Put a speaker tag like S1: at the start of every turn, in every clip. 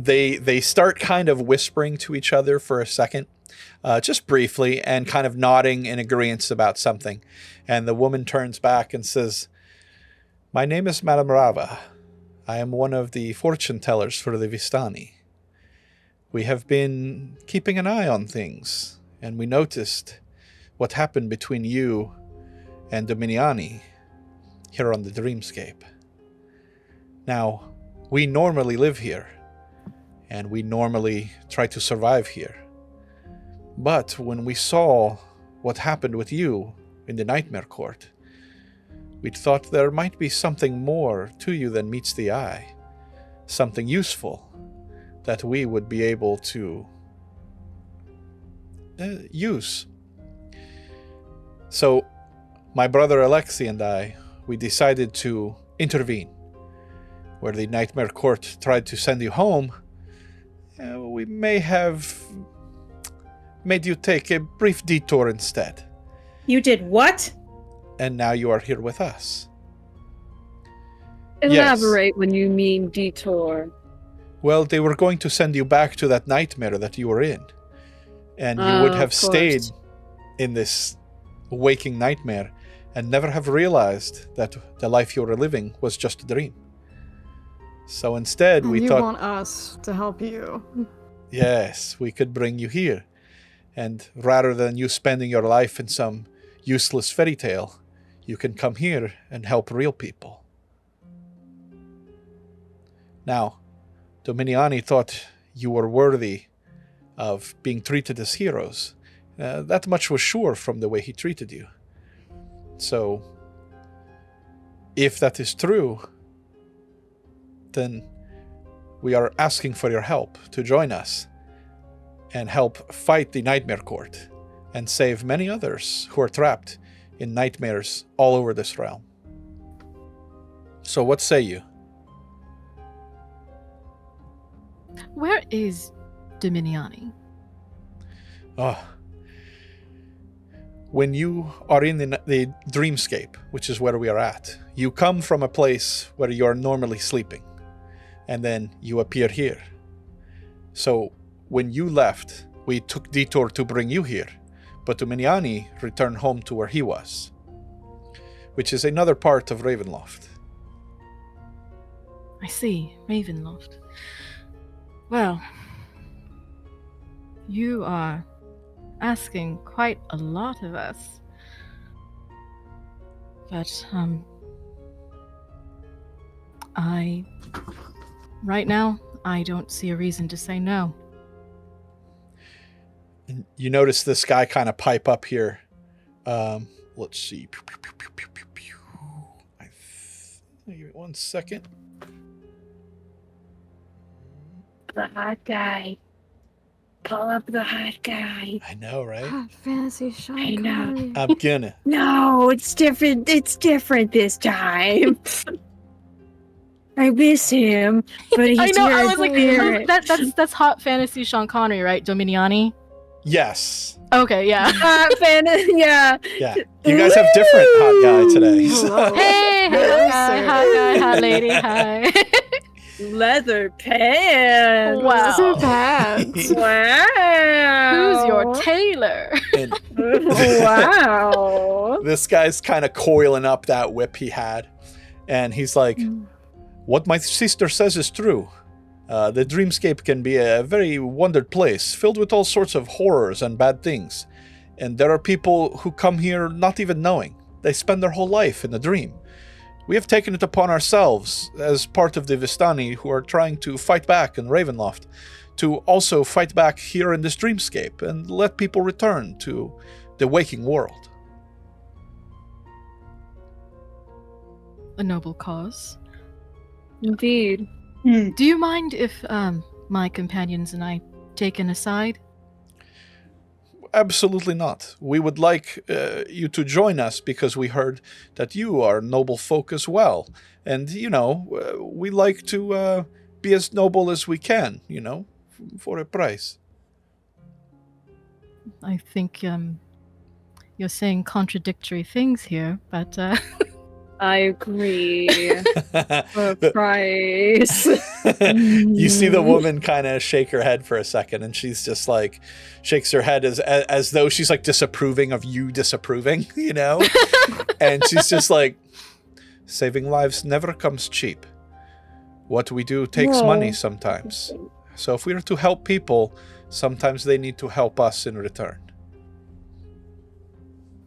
S1: they start kind of whispering to each other for a second, just briefly, and kind of nodding in agreement about something. And the woman turns back and says, "My name is Madame Rava. I am one of the fortune tellers for the Vistani. We have been keeping an eye on things, and we noticed what happened between you and Dominiani here on the Dreamscape. Now, we normally live here, and we normally try to survive here. But when we saw what happened with you in the Nightmare Court, we thought there might be something more to you than meets the eye, something useful that we would be able to use. So, my brother Alexi and I, we decided to intervene. Where the Nightmare Court tried to send you home, we may have made you take a brief detour instead.
S2: You did what?
S1: And now you are here with us.
S3: Elaborate when you mean detour.
S1: Well, they were going to send you back to that nightmare that you were in. And you would have stayed in this waking nightmare and never have realized that the life you were living was just a dream. So instead, we thought...
S4: You want us to help you.
S1: Yes, we could bring you here. And rather than you spending your life in some useless fairy tale, you can come here and help real people. Now, Dominiani thought you were worthy of being treated as heroes. That much was sure from the way he treated you. So, if that is true, then we are asking for your help to join us and help fight the Nightmare Court and save many others who are trapped in nightmares all over this realm. So what say you?
S5: Where is Dominiani?
S1: Oh. When you are in the dreamscape, which is where we are at, you come from a place where you are normally sleeping, and then you appear here. So when you left, we took detour to bring you here, but Dominiani returned home to where he was, which is another part of Ravenloft.
S5: I see, Ravenloft. Well, you are asking quite a lot of us. But, right now, I don't see a reason to say no.
S1: And you notice this guy kind of pipe up here. Let's see. Give me 1 second.
S3: The hot guy. Pull up the hot guy.
S1: I know, right?
S4: Hot fantasy Sean
S3: I know.
S4: Connery.
S1: I'm gonna.
S3: No, it's different. It's different this time. I miss him, but he's
S5: I know, I was
S3: here.
S5: like, that's hot fantasy Sean Connery, right? Dominiani?
S1: Yes.
S5: Okay, yeah.
S3: Yeah.
S1: Yeah. You guys have different hot guy today.
S4: Hello.
S5: Hey, hot guy, hot lady, hi.
S3: Leather pants.
S5: Wow.
S4: Pants.
S3: Wow.
S5: Who's your tailor?
S1: And
S3: Wow.
S1: this guy's kind of coiling up that whip he had. And he's like, what my sister says is true. The dreamscape can be a very wondered place, filled with all sorts of horrors and bad things. And there are people who come here not even knowing. They spend their whole life in a dream. We have taken it upon ourselves, as part of the Vistani who are trying to fight back in Ravenloft, to also fight back here in this dreamscape and let people return to the waking world.
S5: A noble cause.
S3: Indeed.
S5: Do you mind if my companions and I take an aside?
S1: Absolutely not. We would like you to join us because we heard that you are noble folk as well. And, we like to be as noble as we can, for a price.
S5: I think you're saying contradictory things here, but
S3: I agree. For a price.
S1: You see the woman kind of shake her head for a second, and she's just like shakes her head as though she's like disapproving of you disapproving, you know? And she's just like, saving lives never comes cheap. What we do takes money sometimes. So if we are to help people, sometimes they need to help us in return.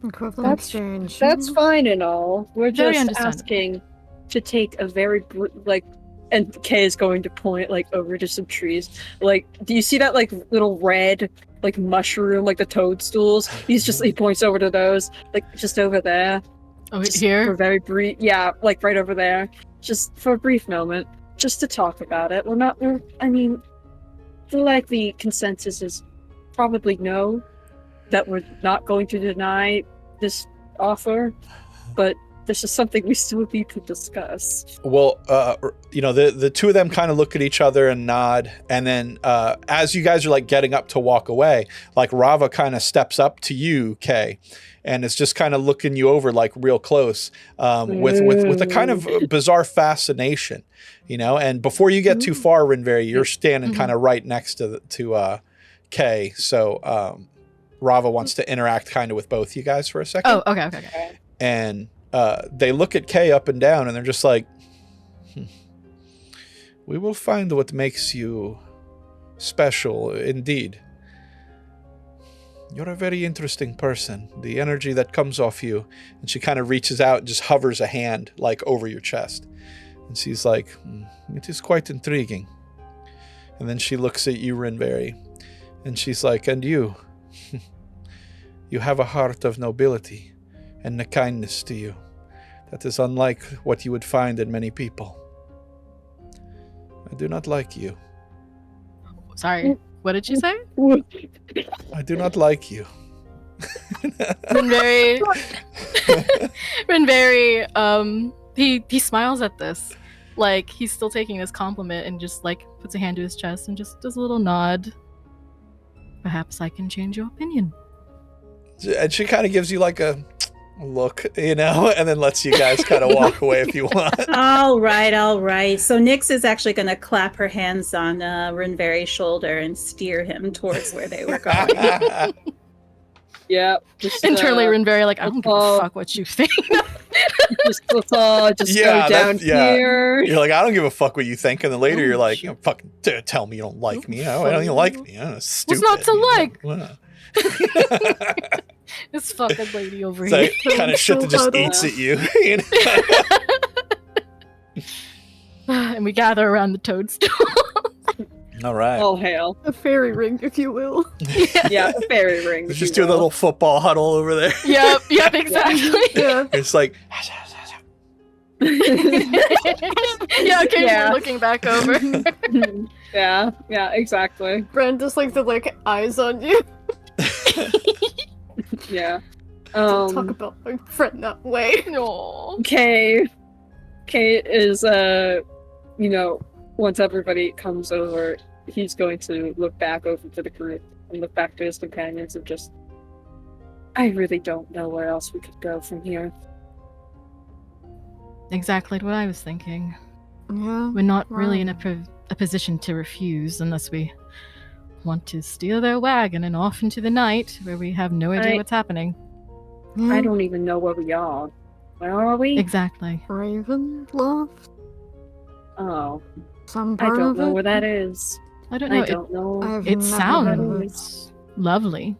S4: Equivalent exchange.
S3: That's fine and all. We're
S5: Very
S3: just
S5: understandable.
S3: asking to take a very and Kay is going to point like over to some trees. Like, do you see that like little red like mushroom, like the toadstools? He points over to those, like just over there.
S5: Oh,
S3: Just
S5: here?
S3: for very brief. Yeah, like right over there. Just for a brief moment, just to talk about it. I mean, the likely consensus is probably no, that we're not going to deny this offer, but this is something we still need to discuss.
S1: Well, the two of them kind of look at each other and nod, and then as you guys are like getting up to walk away, like Rava kind of steps up to you, Kay, and is just kind of looking you over like real close, with a kind of bizarre fascination, you know. And before you get too far, Rinverhi, you're standing kind of right next to Kay, so Rava wants to interact kind of with both you guys for a second.
S5: Oh, okay.
S1: And they look at Kay up and down, and they're just like, we will find what makes you special indeed. You're a very interesting person. The energy that comes off you. And she kind of reaches out and just hovers a hand like over your chest. And she's like, it is quite intriguing. And then she looks at you, Rinverhi, and she's like, and you? You have a heart of nobility and a kindness to you that is unlike what you would find in many people. I do not like you.
S5: Sorry, what did she say?
S1: I do not like you.
S5: Rinverhi, he smiles at this. Like, he's still taking this compliment and just, like, puts a hand to his chest and just does a little nod. Perhaps I can change your opinion.
S1: And she kind of gives you, like, a look, you know, and then lets you guys kind of walk away if you want.
S2: All right. So Nyx is actually going to clap her hands on Rinverhi's shoulder and steer him towards where they were going.
S3: Yeah. Just,
S5: Internally, Rinverhi, like, I don't give a fuck what you think.
S3: Let's all go down here.
S1: You're like, I don't give a fuck what you think. And then later you're like, fucking tell me you don't like me. I don't even like me. Stupid.
S5: What's not to like?
S1: Wow.
S5: This fucking lady over
S1: It's
S5: here.
S1: like kind of shit that just eats at you. You know?
S5: And we gather around the toadstool.
S1: All right.
S3: All hail.
S4: A fairy ring, if you will.
S3: Yeah, a fairy ring.
S1: Let's just do a little football huddle over there.
S5: Yep, exactly.
S4: Yeah.
S1: It's like,
S5: Yeah, okay,
S3: Yeah.
S5: we're looking back over.
S3: yeah, exactly.
S4: Bran does like the eyes on you.
S3: Yeah.
S4: Talk about my friend that way.
S5: No.
S3: Kay is once everybody comes over, he's going to look back over to the group and look back to his companions and just, I really don't know where else we could go from here.
S5: Exactly what I was thinking.
S4: Yeah.
S5: We're not really in a position to refuse unless we want to steal their wagon and off into the night where we have no idea what's happening.
S3: I don't even know where we are. Where are we?
S5: Exactly.
S4: Ravenloft?
S3: Oh,
S4: Some
S3: I
S4: part
S3: don't
S4: of
S3: know
S4: it?
S3: where that is.
S5: I don't know.
S3: I don't know.
S4: I've
S5: It
S4: never heard of it.
S5: sounds lovely.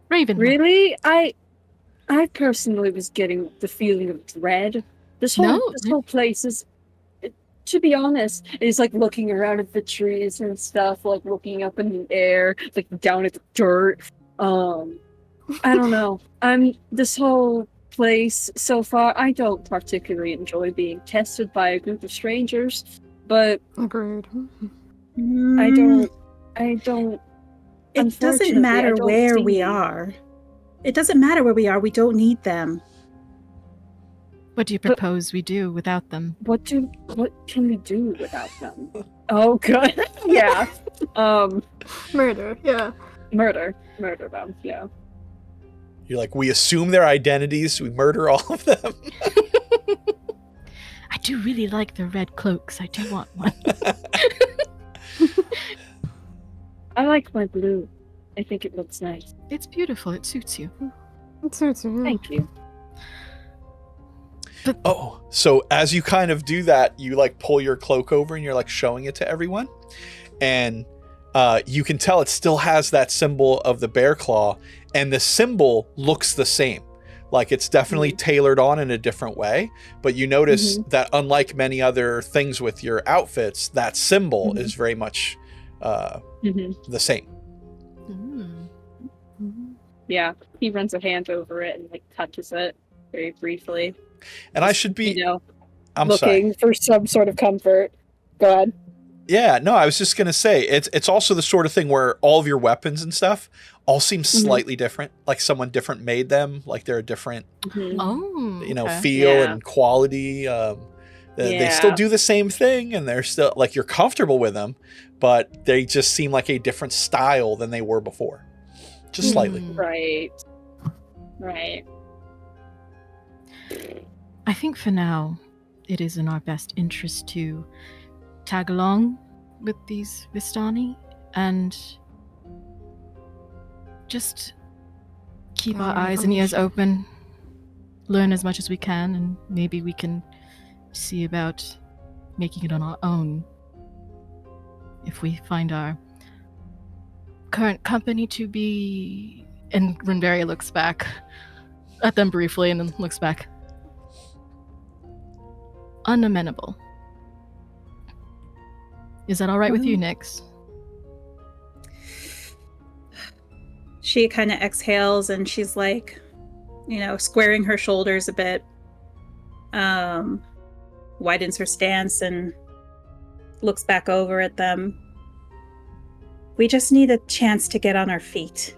S5: Raven.
S3: Really? I personally was getting the feeling of dread. This whole place is, to be honest, is like looking around at the trees and stuff, like looking up in the air, like down at the dirt. I don't know. This whole place so far, I don't particularly enjoy being tested by a group of strangers, but
S4: Agreed.
S3: I don't.
S2: It doesn't matter where we are. It doesn't matter where we are. We don't need them.
S5: What do you propose we do without them?
S3: What can we do without them? Oh, good. Yeah.
S4: Murder, yeah.
S3: Murder them. Yeah.
S1: you're like, we assume their identities, we murder all of them.
S5: I do really like the red cloaks. I do want one.
S3: I like my blue. I think it looks nice.
S5: It's beautiful. It suits you.
S4: It suits you.
S3: Thank you.
S1: Oh, so as you kind of do that, you like pull your cloak over and you're like showing it to everyone. And you can tell it still has that symbol of the bear claw, and the symbol looks the same. Like it's definitely tailored on in a different way, but you notice that unlike many other things with your outfits, that symbol is very much the same.
S3: Yeah, he runs a hand over it and like touches it very briefly.
S1: And I should be, I'm
S3: looking for some sort of comfort. Go ahead.
S1: Yeah, no, I was just gonna say it's also the sort of thing where all of your weapons and stuff all seem slightly different. Like someone different made them. Like they're a different, feel and quality. They still do the same thing, and they're still like you're comfortable with them, but they just seem like a different style than they were before, just slightly.
S3: Right.
S5: I think for now, it is in our best interest to tag along with these Vistani and just keep our eyes and ears open, learn as much as we can, and maybe we can see about making it on our own if we find our current company to be... And Rinverhi looks back at them briefly and then looks back. Unamenable. Is that all right with you, Nyx?
S2: She kind of exhales and she's like, squaring her shoulders a bit, widens her stance and looks back over at them. We just need a chance to get on our feet.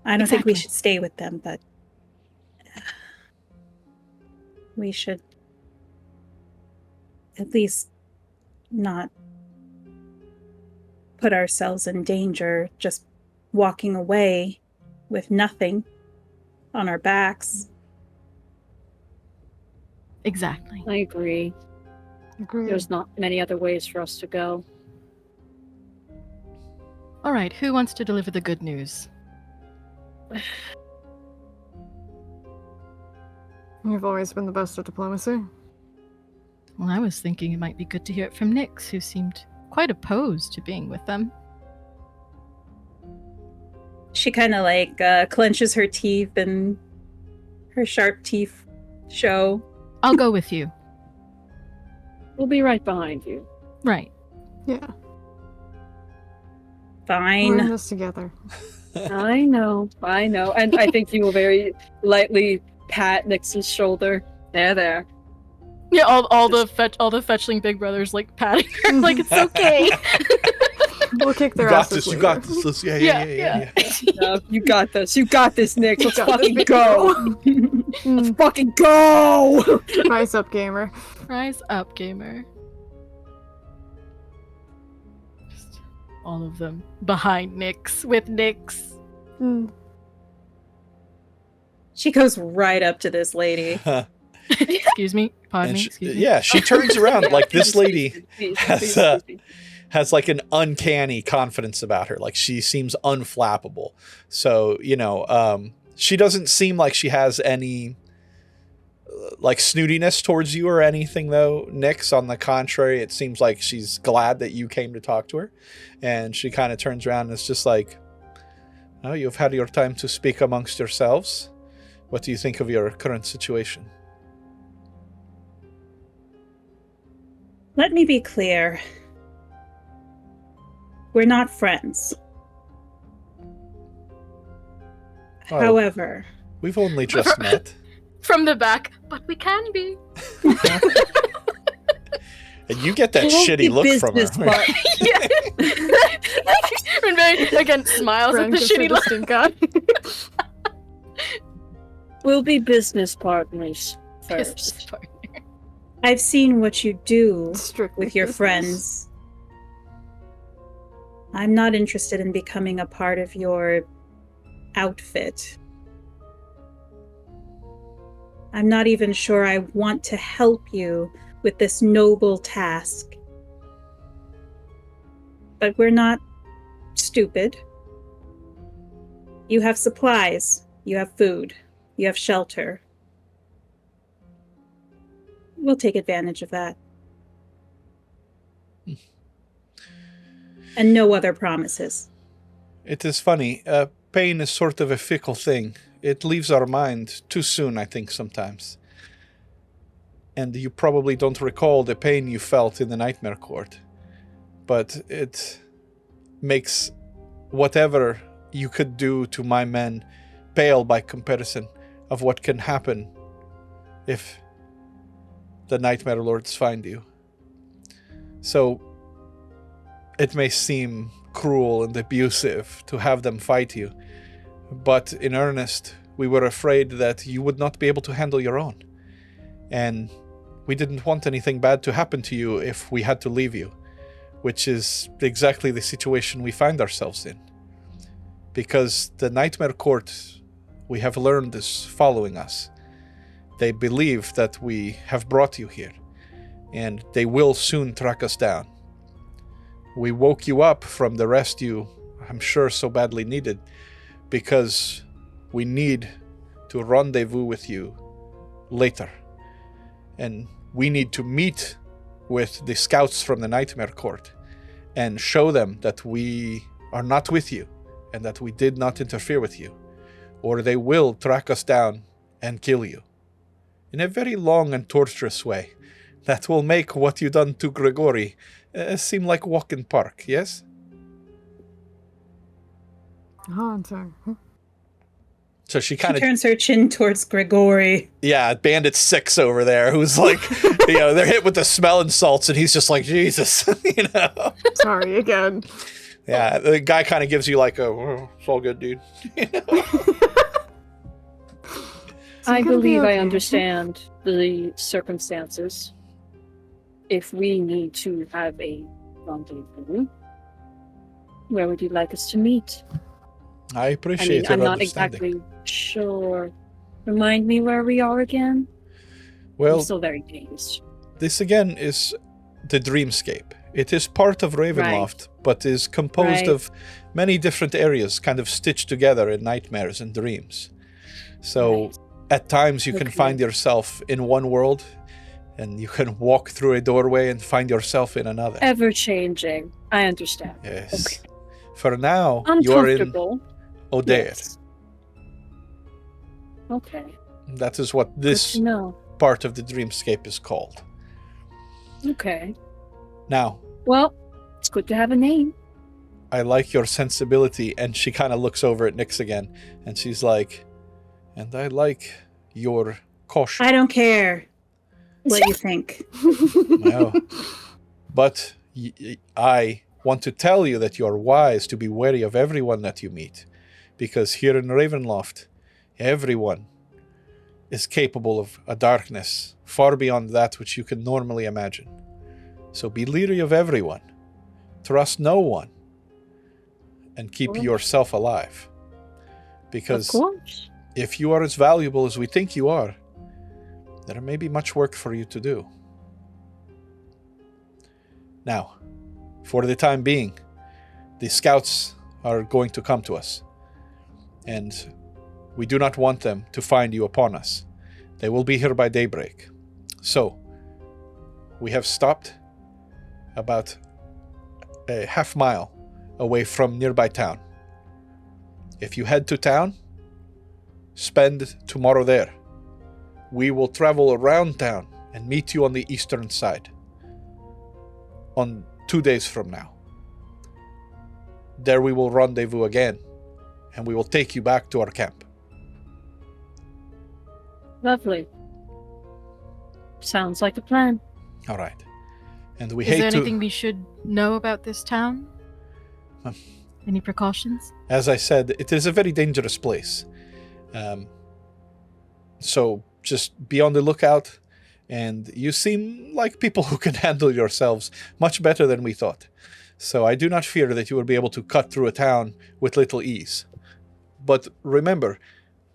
S2: I don't think we should stay with them, but we should at least not put ourselves in danger just walking away with nothing on our backs.
S5: Exactly.
S3: I agree. There's not many other ways for us to go.
S5: All right, who wants to deliver the good news?
S4: You've always been the best at diplomacy.
S5: Well, I was thinking it might be good to hear it from Nyx, who seemed quite opposed to being with them.
S2: She kind of clenches her teeth and her sharp teeth show.
S5: I'll go with you.
S3: We'll be right behind you.
S5: Right.
S4: Yeah.
S2: Fine.
S4: We're in this together.
S3: I know. And I think you will very lightly pat Nyx's shoulder. There.
S5: Yeah, all the fetchling big brothers like patting her like it's okay.
S4: We'll kick their asses.
S1: You got this. Yeah.
S3: No, you got this, Nyx. Let's fucking go. Let's fucking go.
S4: Rise up, gamer.
S5: Rise up, gamer. Just all of them behind Nyx, with Nyx.
S2: She goes right up to this lady.
S5: Excuse me? Pardon me? Excuse me?
S1: Yeah, she turns around like this lady has like an uncanny confidence about her. Like she seems unflappable. So, she doesn't seem like she has any like snootiness towards you or anything though, Nyx. On the contrary, it seems like she's glad that you came to talk to her. And she kind of turns around and is just like, oh, you've had your time to speak amongst yourselves. What do you think of your current situation?
S2: Let me be clear. We're not friends.
S1: Oh,
S2: However,
S1: we've only just met.
S5: From the back, but we can be.
S1: And you get that shitty look from her.
S5: Rinverhi again smiles at the shitty look.
S3: We'll be business partners first.
S5: Business partner.
S2: I've seen what you do
S4: Strictly
S2: with your
S4: business.
S2: friends. I'm not interested in becoming a part of your outfit. I'm not even sure I want to help you with this noble task. But we're not stupid. You have supplies, you have food, you have shelter. We'll take advantage of that. And no other promises.
S1: It is funny. Pain is sort of a fickle thing. It leaves our mind too soon, I think, sometimes. And you probably don't recall the pain you felt in the Nightmare Court. But it makes whatever you could do to my men pale by comparison of what can happen if the Nightmare Lords find you. So, it may seem cruel and abusive to have them fight you, but in earnest, we were afraid that you would not be able to handle your own. And we didn't want anything bad to happen to you if we had to leave you, which is exactly the situation we find ourselves in. Because the Nightmare Court, we have learned, is following us. They believe that we have brought you here, and they will soon track us down. We woke you up from the rest you, I'm sure, so badly needed, because we need to rendezvous with you later. And we need to meet with the scouts from the Nightmare Court and show them that we are not with you and that we did not interfere with you, or they will track us down and kill you. In a very long and torturous way that will make what you done to Grigori seem like walk in park, yes?
S4: Oh, sorry.
S1: So she kind of
S2: turns her chin towards Grigori.
S1: Yeah, Bandit 6 over there, who's like, they're hit with the smelling salts, and he's just like, Jesus,
S4: Sorry again.
S1: Yeah, the guy kind of gives you like oh, it's all good, dude.
S3: I
S4: gonna be
S3: believe I
S4: okay.
S3: understand the circumstances. If we need to have a rendezvous, where would you like us to meet?
S1: I appreciate your
S3: I'm not
S1: understanding.
S3: exactly sure. Remind me where we are again?
S1: Well,
S3: I'm still very dazed.
S1: this again is the dreamscape. It is part of Ravenloft, but is composed of many different areas kind of stitched together in nightmares and dreams. So at times you can find yourself in one world, and you can walk through a doorway and find yourself in another.
S3: Ever changing. I understand.
S1: Yes.
S3: Okay.
S1: For now, you are in
S3: Uncomfortable.
S1: Odaire.
S3: Yes. Okay.
S1: That is what this
S3: No.
S1: part of the dreamscape is called.
S3: Okay.
S1: Now,
S3: Well, it's good to have a name.
S1: I like your sensibility, and she kind of looks over at Nyx again, and she's like, and I like your caution.
S2: I don't care what you think.
S1: No. But I want to tell you that you are wise to be wary of everyone that you meet, because here in Ravenloft, everyone is capable of a darkness far beyond that which you can normally imagine. So be leery of everyone. Trust no one. And keep yourself alive. Because
S3: Of course.
S1: if you are as valuable as we think you are, there may be much work for you to do. Now, for the time being, the scouts are going to come to us. And we do not want them to find you upon us. They will be here by daybreak. So, we have stopped about a half mile away from nearby town. If you head to town, spend tomorrow there. We will travel around town and meet you on the eastern side on 2 days from now. There we will rendezvous again, and we will take you back to our camp.
S3: Lovely. Sounds like a plan.
S1: All right. And we
S5: Is there
S1: hate to...
S5: anything we should know about this town? Any precautions?
S1: As I said, it is a very dangerous place. So just be on the lookout, and you seem like people who can handle yourselves much better than we thought. So I do not fear that you will be able to cut through a town with little ease. But remember,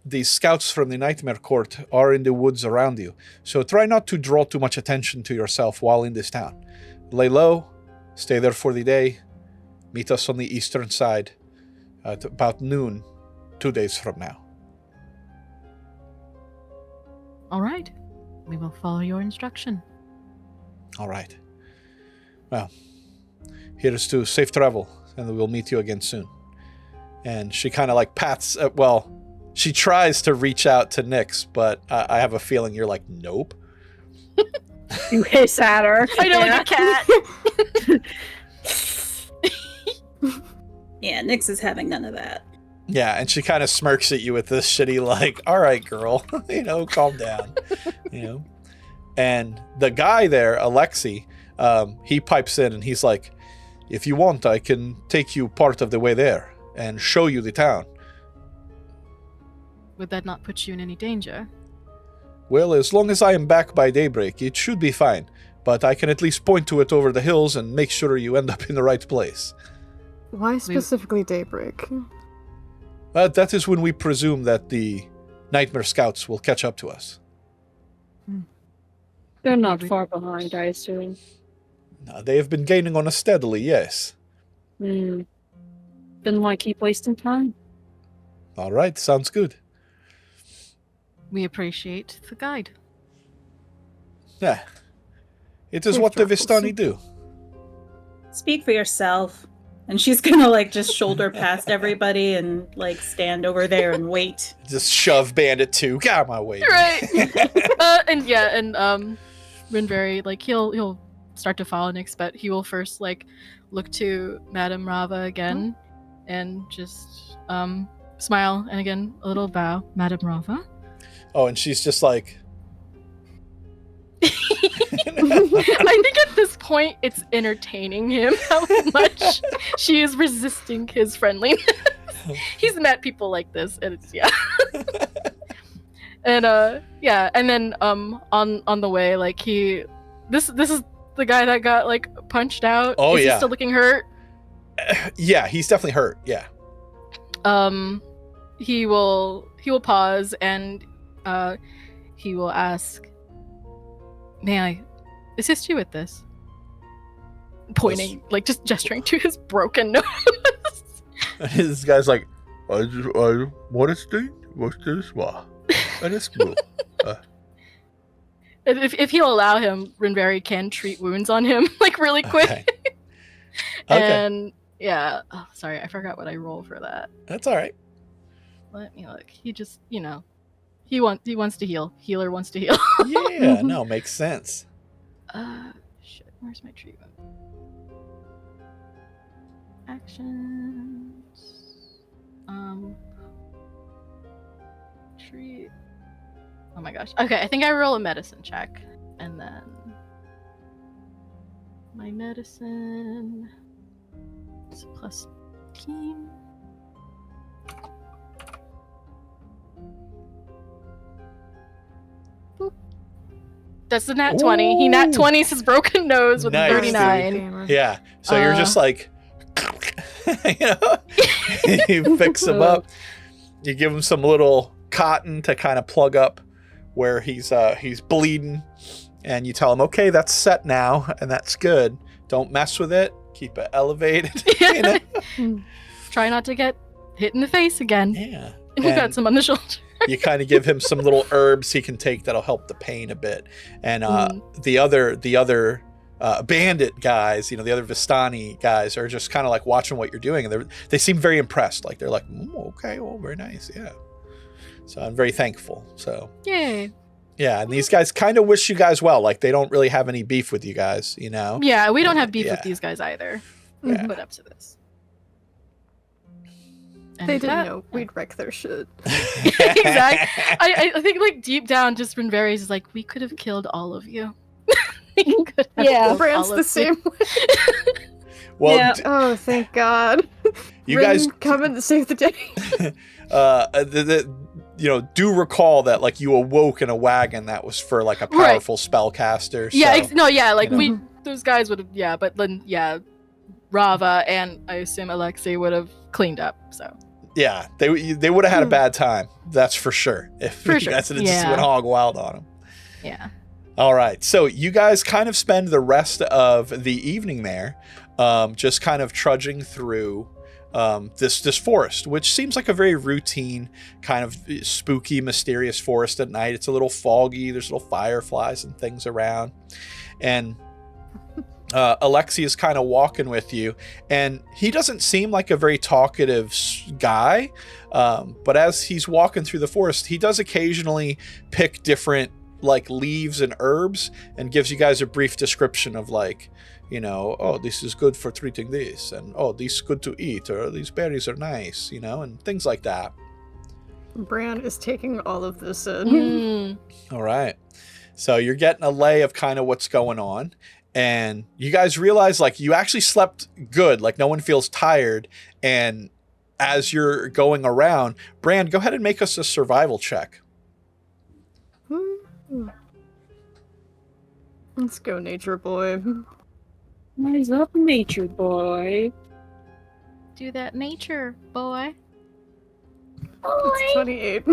S1: these scouts from the Nightmare Court are in the woods around you. So try not to draw too much attention to yourself while in this town. Lay low, stay there for the day. Meet us on the eastern side at about noon 2 days from now.
S5: All right. We will follow your instruction.
S1: All right. Well, here's to safe travel, and we'll meet you again soon. And she kind of like pats, she tries to reach out to Nyx, but I have a feeling you're like, nope.
S3: You hiss at her.
S5: I know, like a cat.
S2: Yeah, Nyx is having none of that.
S1: Yeah, and she kind of smirks at you with this shitty, like, all right, girl, calm down, And the guy there, Alexi, he pipes in and he's like, if you want, I can take you part of the way there and show you the town.
S5: Would that not put you in any danger?
S1: Well, as long as I am back by daybreak, it should be fine. But I can at least point to it over the hills and make sure you end up in the right place.
S4: Why specifically daybreak?
S1: That is when we presume that the Nightmare Scouts will catch up to us.
S3: They're not far behind, I assume.
S1: They have been gaining on us steadily, yes.
S3: Didn't want to keep wasting time.
S1: All right, sounds good.
S5: We appreciate the guide.
S1: Yeah. It is what the Vistani do.
S2: Speak for yourself. And she's gonna like just shoulder past everybody and like stand over there and wait.
S1: Just shove Bandit 2. Get out of my way.
S5: Right. Rinverhi, like he'll start to follow Nyx, but he will first like look to Madame Rava again and just smile, and again a little bow. Madame Rava.
S1: Oh, and she's just like,
S5: I think at this point it's entertaining him how much she is resisting his friendliness. He's met people like this, and it's and and then on the way, like this is the guy that got like punched out.
S1: Oh,
S5: is
S1: yeah.
S5: he still looking hurt?
S1: Yeah, he's definitely hurt. Yeah.
S5: He will pause and he will ask, "May I assist you with this?" Pointing, like just gesturing to his broken nose.
S1: This guy's like, what is this? What's this?
S5: If he'll allow him, Rinverhi can treat wounds on him like really quick.
S1: Okay.
S5: And yeah, sorry, I forgot what I roll for that.
S1: That's all right.
S5: Let me look. He just, he wants to heal. Healer wants to heal.
S1: Yeah, no, makes sense.
S5: Shit, where's my treatment? Actions. Treat. Oh my gosh. Okay, I think I roll a medicine check. And then my medicine is plus 15. Boop. That's the nat 20. He nat 20s his broken nose with
S1: Nice,
S5: 39.
S1: Yeah. So you're just like, you fix him up. You give him some little cotton to kind of plug up where he's bleeding, and you tell him, okay, that's set now, and that's good. Don't mess with it. Keep it elevated.
S5: Try not to get hit in the face again.
S1: Yeah.
S5: And you got some on the shoulder.
S1: You kind of give him some little herbs he can take that'll help the pain a bit. And the other bandit guys, the other Vistani guys are just kind of like watching what you're doing, and they seem very impressed. Like they're like, okay, well, very nice, yeah. So I'm very thankful. So
S5: yay.
S1: Yeah, and these guys kind of wish you guys well. Like they don't really have any beef with you guys,
S5: Yeah, we don't have beef with these guys either.
S1: Yeah.
S5: Put up to this. And
S4: They didn't know we'd wreck their shit.
S5: Exactly. I think like deep down, just Rinverhi is like, we could have killed all of you.
S4: Bran's the same way.
S1: Well,
S2: Yeah.
S4: Oh, thank God.
S1: You guys
S4: coming to save the day.
S1: do recall that like you awoke in a wagon that was for like a powerful spellcaster.
S5: Yeah,
S1: so,
S5: those guys would have, but then Rava and I assume Alexi would have cleaned up. So
S1: Yeah, they would have had a bad time. That's for sure. If you guys had just went hog wild on them.
S5: Yeah.
S1: All right. So you guys kind of spend the rest of the evening there, just kind of trudging through this forest, which seems like a very routine kind of spooky, mysterious forest at night. It's a little foggy. There's little fireflies and things around. And Alexi is kind of walking with you, and he doesn't seem like a very talkative guy, but as he's walking through the forest, he does occasionally pick different like leaves and herbs and gives you guys a brief description of like, you know, oh, this is good for treating this, and oh, this is good to eat, or these berries are nice, you know, and things like that.
S4: Bran is taking all of this in.
S1: All right. So you're getting a lay of kind of what's going on. And you guys realize, like, you actually slept good. Like, no one feels tired. And as you're going around, Bran, go ahead and make us a survival check.
S4: Let's go, nature boy.
S3: Rise up, nature boy.
S5: Do that nature, boy.
S4: It's 28.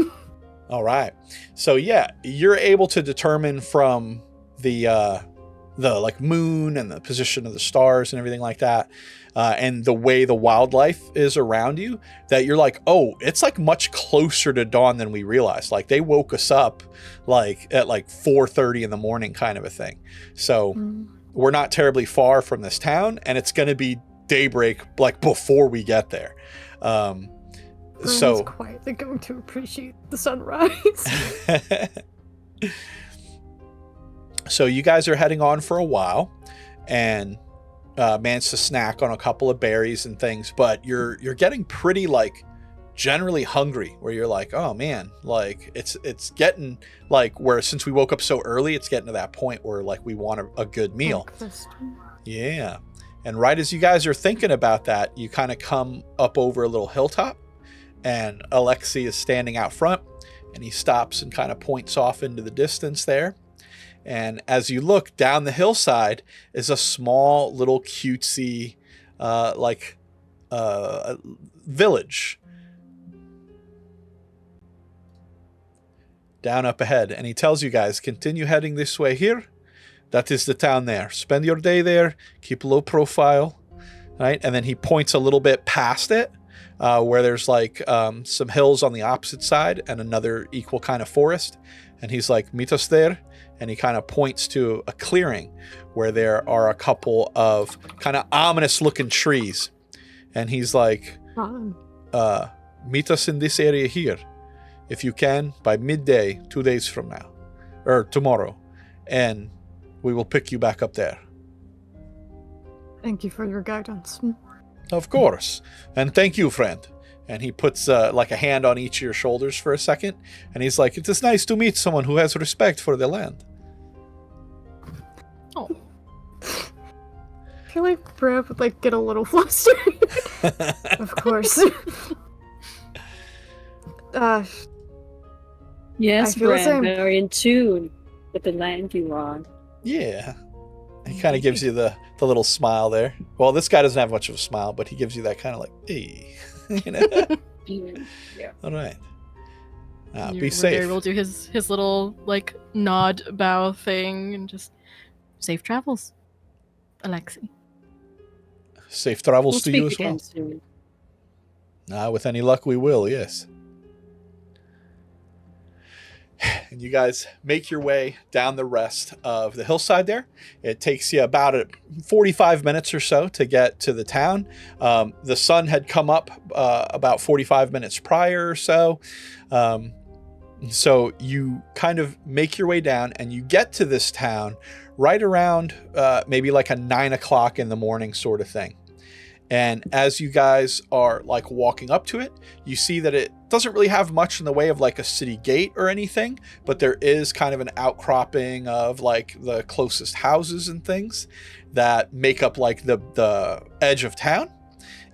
S1: All right. So, yeah, you're able to determine from the like moon and the position of the stars and everything like that, and the way the wildlife is around you, that you're like, oh, it's like much closer to dawn than we realized. Like they woke us up like at like 4:30 in the morning kind of a thing. So we're not terribly far from this town, and it's going to be daybreak like before we get there. So
S4: quietly going to appreciate the sunrise.
S1: So you guys are heading on for a while, and managed to snack on a couple of berries and things, but you're getting pretty like generally hungry, where you're like, oh man, like it's getting like where since we woke up so early, it's getting to that point where like we want a good meal. Yeah. And right as you guys are thinking about that, you kind of come up over a little hilltop, and Alexi is standing out front, and he stops and kind of points off into the distance there. And as you look down the hillside is a small little cutesy village down up ahead. And he tells you guys, continue heading this way here. That is the town there. Spend your day there. Keep low profile. Right? And then he points a little bit past it, where there's like some hills on the opposite side and another equal kind of forest. And he's like, meet us there. And he kind of points to a clearing where there are a couple of kind of ominous looking trees. And he's like, meet us in this area here, if you can, by midday, 2 days from now, or tomorrow. And we will pick you back up there.
S4: Thank you for your guidance.
S1: Of course. And thank you, friend. And he puts like a hand on each of your shoulders for a second. And he's like, it is nice to meet someone who has respect for the land.
S5: Oh.
S4: I feel like Brad would like get a little flustered. Of course.
S3: Yes,
S4: I feel the
S3: Bran,
S4: same.
S3: very in tune with the land you are.
S1: Yeah. He kind of gives you the little smile there. Well, this guy doesn't have much of a smile, but he gives you that kind of like, hey. You know?
S3: Yeah.
S1: All right. Be safe.
S5: We'll do his little like nod bow thing and just safe travels, Alexi.
S1: Safe travels
S3: We'll
S1: to you as
S3: speak
S1: well.
S3: again soon.
S1: With any luck, we will, yes. And you guys make your way down the rest of the hillside there. It takes you about 45 minutes or so to get to the town. The sun had come up about 45 minutes prior or so. So you kind of make your way down, and you get to this town right around maybe like a 9 o'clock in the morning sort of thing. And as you guys are like walking up to it, you see that it doesn't really have much in the way of like a city gate or anything, but there is kind of an outcropping of like the closest houses and things that make up like the edge of town.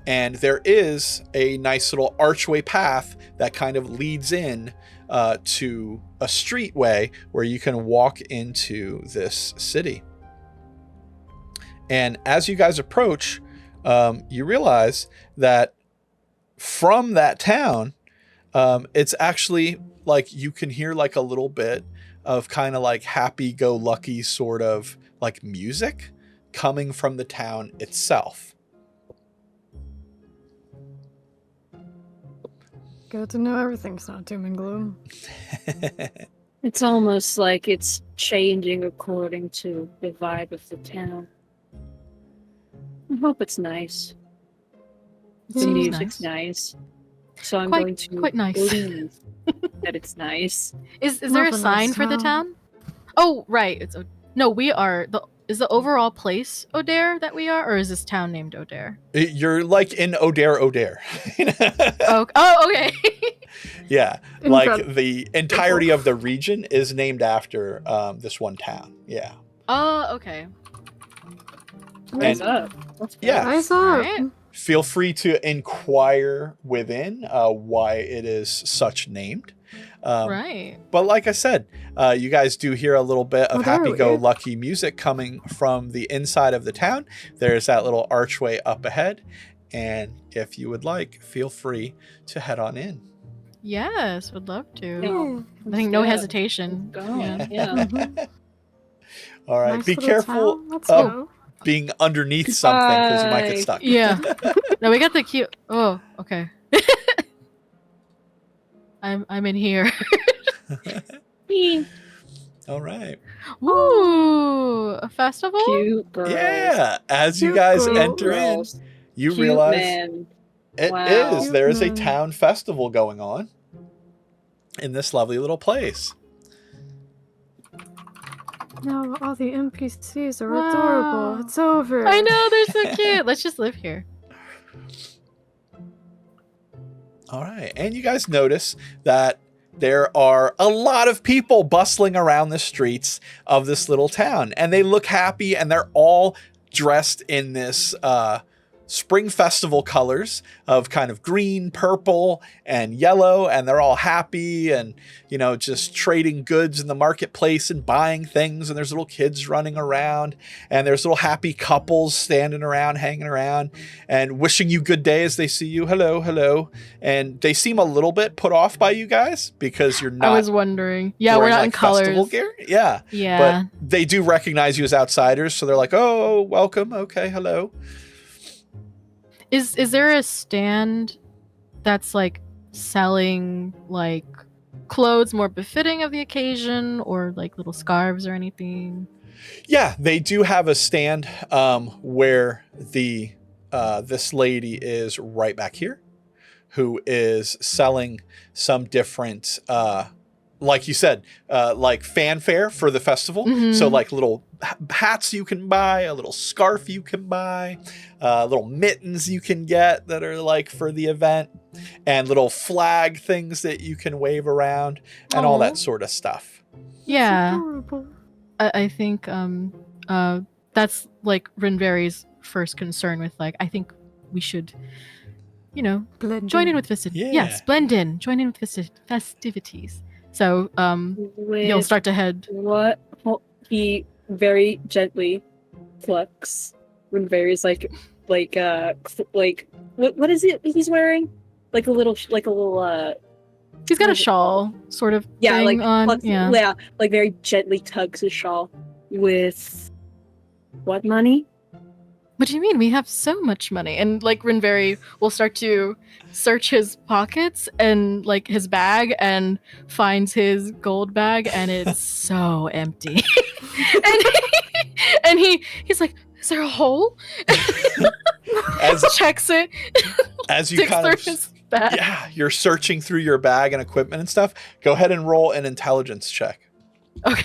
S1: And there is a nice little archway path that kind of leads in to a streetway where you can walk into this city. And as you guys approach, you realize that from that town, it's actually like you can hear like a little bit of kind of like happy-go-lucky sort of like music coming from the town itself.
S4: Good to know everything's not doom and gloom.
S3: It's almost like it's changing according to the vibe of the town. I hope it's nice. The
S5: Seems
S3: music's nice. So I'm
S5: Quite-
S3: going to
S5: quite nice.
S3: believe that it's nice.
S5: Is there a
S4: Not a
S5: sign
S4: nice
S5: for the
S4: town.
S5: town? Oh, right. No, we are. Is the overall place Odaire that we are, or is this town named Odaire?
S1: You're like in Odaire.
S5: Oh, okay.
S1: Yeah, like
S4: Incredible.
S1: the entirety of the region is named after this one town. Yeah.
S5: Oh, okay.
S3: Rise
S1: And-
S3: up. Let's go.
S1: Yeah.
S4: Rise up.
S5: Alright.
S1: Feel free to inquire within why it is such named.
S5: Right.
S1: But like I said, you guys do hear a little bit of
S4: Oh, there we
S1: happy-go-lucky music coming from the inside of the town. There's that little archway up ahead. And if you would like, feel free to head on in.
S5: Yes, would love to.
S3: No.
S5: I think no
S3: Yeah.
S5: hesitation.
S3: Go.
S5: Yeah.
S3: Yeah.
S1: All right.
S4: Nice
S1: Be
S4: little
S1: careful
S4: town. Let's
S1: of
S4: go.
S1: being underneath something because you might get
S3: Goodbye.
S1: stuck.
S5: Yeah. No, we got the cute. Oh, okay. I'm in here.
S1: All right.
S5: Ooh, a festival?
S3: Cute girls.
S1: Yeah. As you
S4: Cute
S1: guys
S4: girls.
S1: enter in,
S3: Girls.
S1: you
S3: Cute
S1: realize
S3: men.
S1: it
S3: Wow.
S1: is. There is a
S4: Mm.
S1: town festival going on in this lovely little place.
S4: No, all the NPCs are
S5: Wow.
S4: adorable. It's over.
S5: I know, they're so cute. Let's just live here.
S1: All right. And you guys notice that there are a lot of people bustling around the streets of this little town, and they look happy, and they're all dressed in this spring festival colors of kind of green, purple, and yellow, and they're all happy and, you know, just trading goods in the marketplace and buying things, and there's little kids running around, and there's little happy couples standing around, hanging around, and wishing you good day as they see you. Hello, hello. And they seem a little bit put off by you guys because you're
S5: I
S1: not
S5: was wondering. Yeah, we're
S1: wearing,
S5: not in
S1: festival
S5: colors.
S1: gear. Yeah.
S5: Yeah.
S1: But they do recognize you as outsiders, so they're like, "Oh, welcome. Okay, hello."
S5: Is there a stand that's like selling like clothes more befitting of the occasion, or like little scarves or anything?
S1: Yeah, they do have a stand where the this lady is right back here, who is selling some different, like you said, like fanfare for the festival.
S5: Mhm.
S1: So like little hats you can buy, a little scarf you can buy, little mittens you can get that are like for the event, and little flag things that you can wave around, and all
S5: Aw.
S1: that sort of stuff.
S5: Yeah.
S4: Adorable.
S5: I think that's like Rinverhi's first concern with like, I think we should, you know,
S4: Blend
S5: join in with festivities.
S1: Yeah.
S5: Yes, blend in, join in with festivities. So he'll
S3: With
S5: start to head.
S3: what he very gently plucks Rinverhi's like what is it he's wearing? Like a little
S5: He's got a shawl sort of
S3: yeah,
S5: thing
S3: like
S5: on.
S3: plucks,
S5: Yeah.
S3: like very gently tugs his shawl with what money?
S5: What do you mean? We have so much money. And like Rinverhi will start to search his pockets and like his bag and finds his gold bag, and it's so empty. and he's like, is there a hole?
S1: As
S5: Checks it,
S1: as you
S5: digs
S1: kind
S5: through
S1: of
S5: his bag.
S1: yeah, you're searching through your bag and equipment and stuff. Go ahead and roll an intelligence check.
S5: Okay.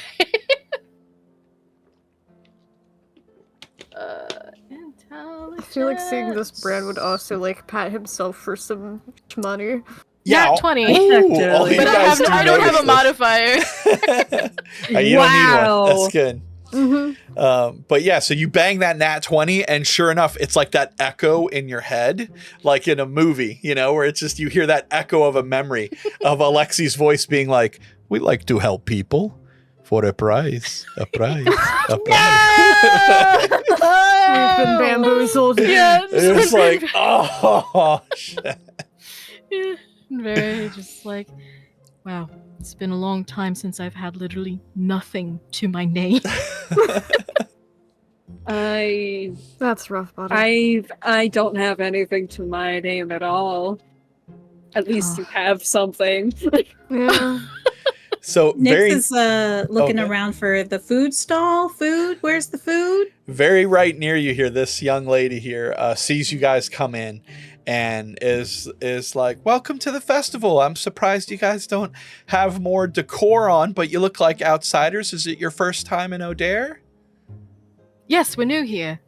S4: I feel like seeing this, Bran would also like pat himself for some money.
S5: Yeah,
S1: all-
S5: 20.
S1: Ooh, all you
S5: But
S1: guys do
S5: I don't have a
S1: notice
S5: modifier.
S1: this. You don't need one.
S3: Wow.
S1: That's good.
S4: Mm-hmm.
S1: But yeah, so you bang that nat 20, and sure enough, it's like that echo in your head, like in a movie, you know, where it's just you hear that echo of a memory of Alexi's voice being like, "We like to help people for a price, a price, a price."
S4: We've been bamboozled.
S5: Yes.
S1: It's like, oh shit.
S5: Yeah, very just like, wow, it's been a long time since I've had literally nothing to my name.
S3: That's
S4: rough, buddy.
S3: I don't have anything to my name at all. At least you have something.
S4: Yeah.
S1: So
S2: Nyx is looking around for the food stall. Food? Where's the food?
S1: Very right near you here, this young lady here sees you guys come in and is like, welcome to the festival. I'm surprised you guys don't have more decor on, but you look like outsiders. Is it your first time in Odaire?
S5: Yes, we're new here.